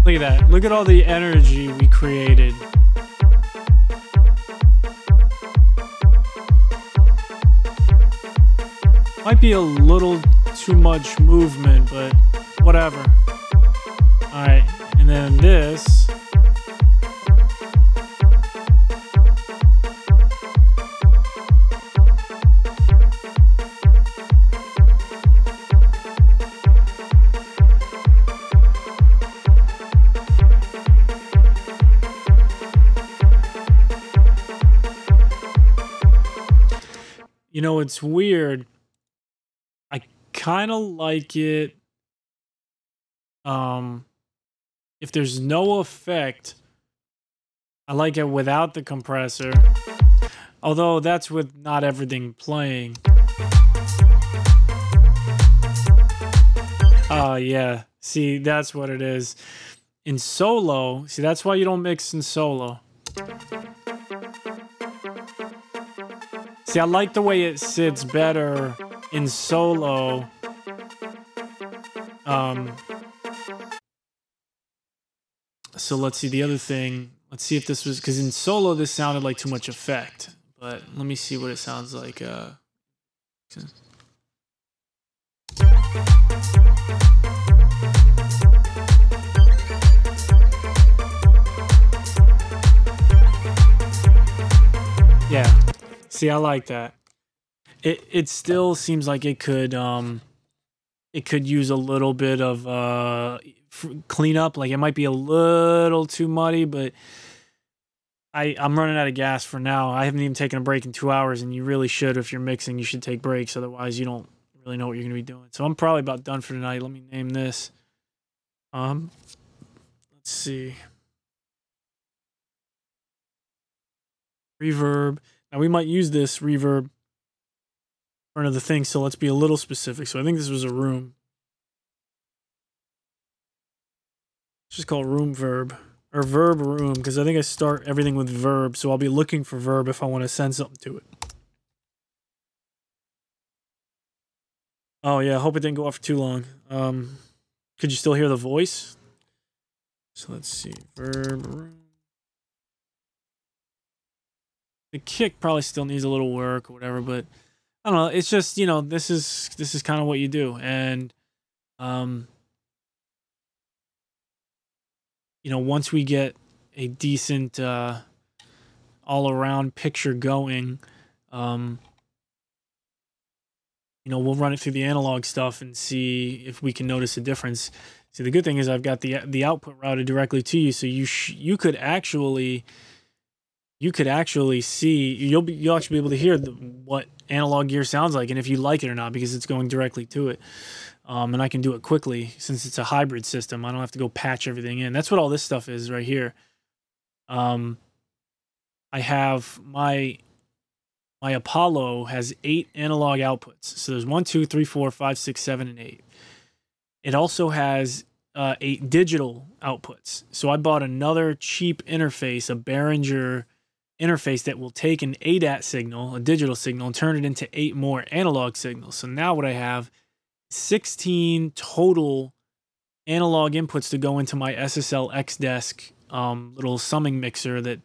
Look at that. Look at all the energy we created. Might be a little too much movement, but whatever. Alright, and then this. You know, it's weird. I kind of like it. If there's no effect, I like it without the compressor. Although that's with not everything playing. Oh, yeah. See, that's what it is. In solo, see, that's why you don't mix in solo. See, I like the way it sits better in solo. So let's see the other thing. Let's see if this was, because in solo this sounded like too much effect. But let me see what it sounds like. Yeah. See, I like that. It still seems like it could use a little bit of cleanup. Like it might be a little too muddy, but I'm running out of gas for now. I haven't even taken a break in 2 hours, and you really should. If you're mixing, you should take breaks. Otherwise, you don't really know what you're gonna be doing. So I'm probably about done for tonight. Let me name this. Let's see. Reverb. Now we might use this reverb for another thing, so let's be a little specific. So I think this was a room. It's just called room verb. Or verb room, because I think I start everything with verb, so I'll be looking for verb if I want to send something to it. Oh yeah, I hope it didn't go off for too long. Could you still hear the voice? So let's see, verb room. The kick probably still needs a little work or whatever, but I don't know. It's just, you know, this is kind of what you do, and you know, once we get a decent all-around picture going, you know, we'll run it through the analog stuff and see if we can notice a difference. See, the good thing is I've got the output routed directly to you, so you could actually see, you'll actually be able to hear what analog gear sounds like, and if you like it or not, because it's going directly to it. And I can do it quickly since it's a hybrid system. I don't have to go patch everything in. That's what all this stuff is right here. I have my Apollo has 8 analog outputs. So there's 1, 2, 3, 4, 5, 6, 7, and 8. It also has 8 digital outputs. So I bought another cheap interface, a Behringer interface that will take an ADAT signal, a digital signal, and turn it into 8 more analog signals. So now what I have, 16 total analog inputs to go into my SSL Xdesk little summing mixer that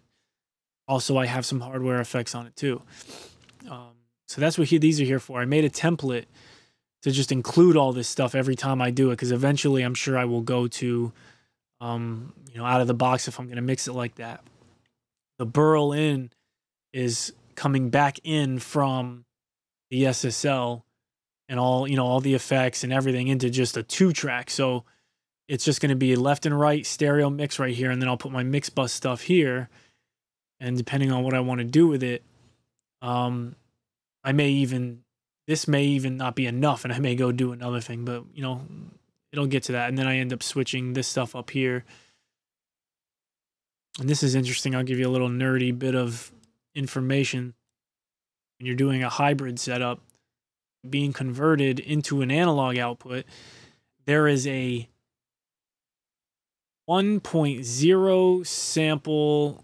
also I have some hardware effects on it too. So that's what these are here for. I made a template to just include all this stuff every time I do it, because eventually I'm sure I will go to, you know, out of the box if I'm going to mix it like that. The burl in is coming back in from the SSL and all, you know, all the effects and everything into just a 2-track. So it's just going to be a left and right stereo mix right here, and then I'll put my mix bus stuff here. And depending on what I want to do with it, this may even not be enough, and I may go do another thing, but you know, it'll get to that. And then I end up switching this stuff up here. And this is interesting. I'll give you a little nerdy bit of information. When you're doing a hybrid setup, being converted into an analog output, there is a 1.0 sample.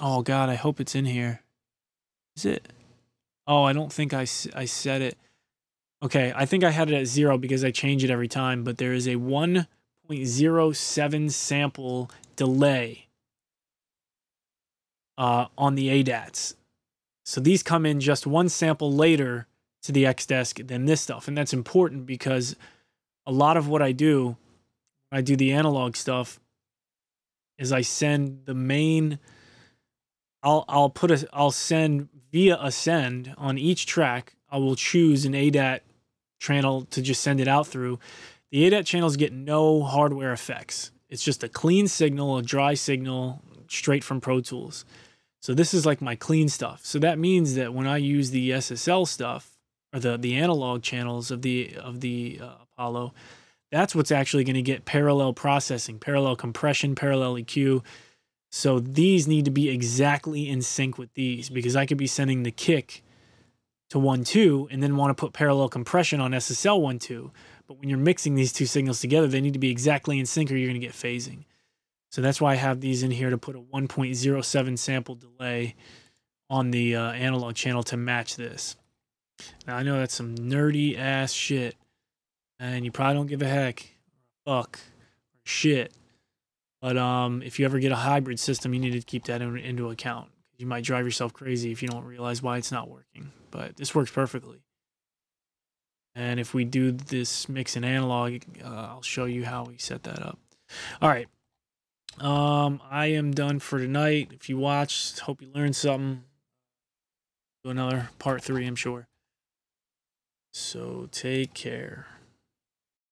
Oh God, I hope it's in here. Is it? Oh, I don't think I set it. Okay, I think I had it at 0 because I change it every time, but there is a 1.07 sample delay on the ADATs. So these come in just one sample later to the XDesk than this stuff. And that's important because a lot of what I do, when I do the analog stuff, is I send the main, I'll send via a send on each track. I will choose an ADAT channel to just send it out through. The ADAT channels get no hardware effects. It's just a clean signal, a dry signal, straight from Pro Tools. So this is like my clean stuff. So that means that when I use the SSL stuff, or the analog channels of the Apollo, that's what's actually going to get parallel processing, parallel compression, parallel EQ. So these need to be exactly in sync with these, because I could be sending the kick to 1.2 and then want to put parallel compression on SSL 1.2. But when you're mixing these two signals together, they need to be exactly in sync or you're going to get phasing. So that's why I have these in here to put a 1.07 sample delay on the analog channel to match this. Now I know that's some nerdy ass shit, and you probably don't give a heck, or fuck, or shit. But if you ever get a hybrid system, you need to keep that into account. You might drive yourself crazy if you don't realize why it's not working. But this works perfectly. And if we do this mix in analog, I'll show you how we set that up. All right. I am done for tonight. If you watched, hope you learned something. Do another part 3, I'm sure. So take care.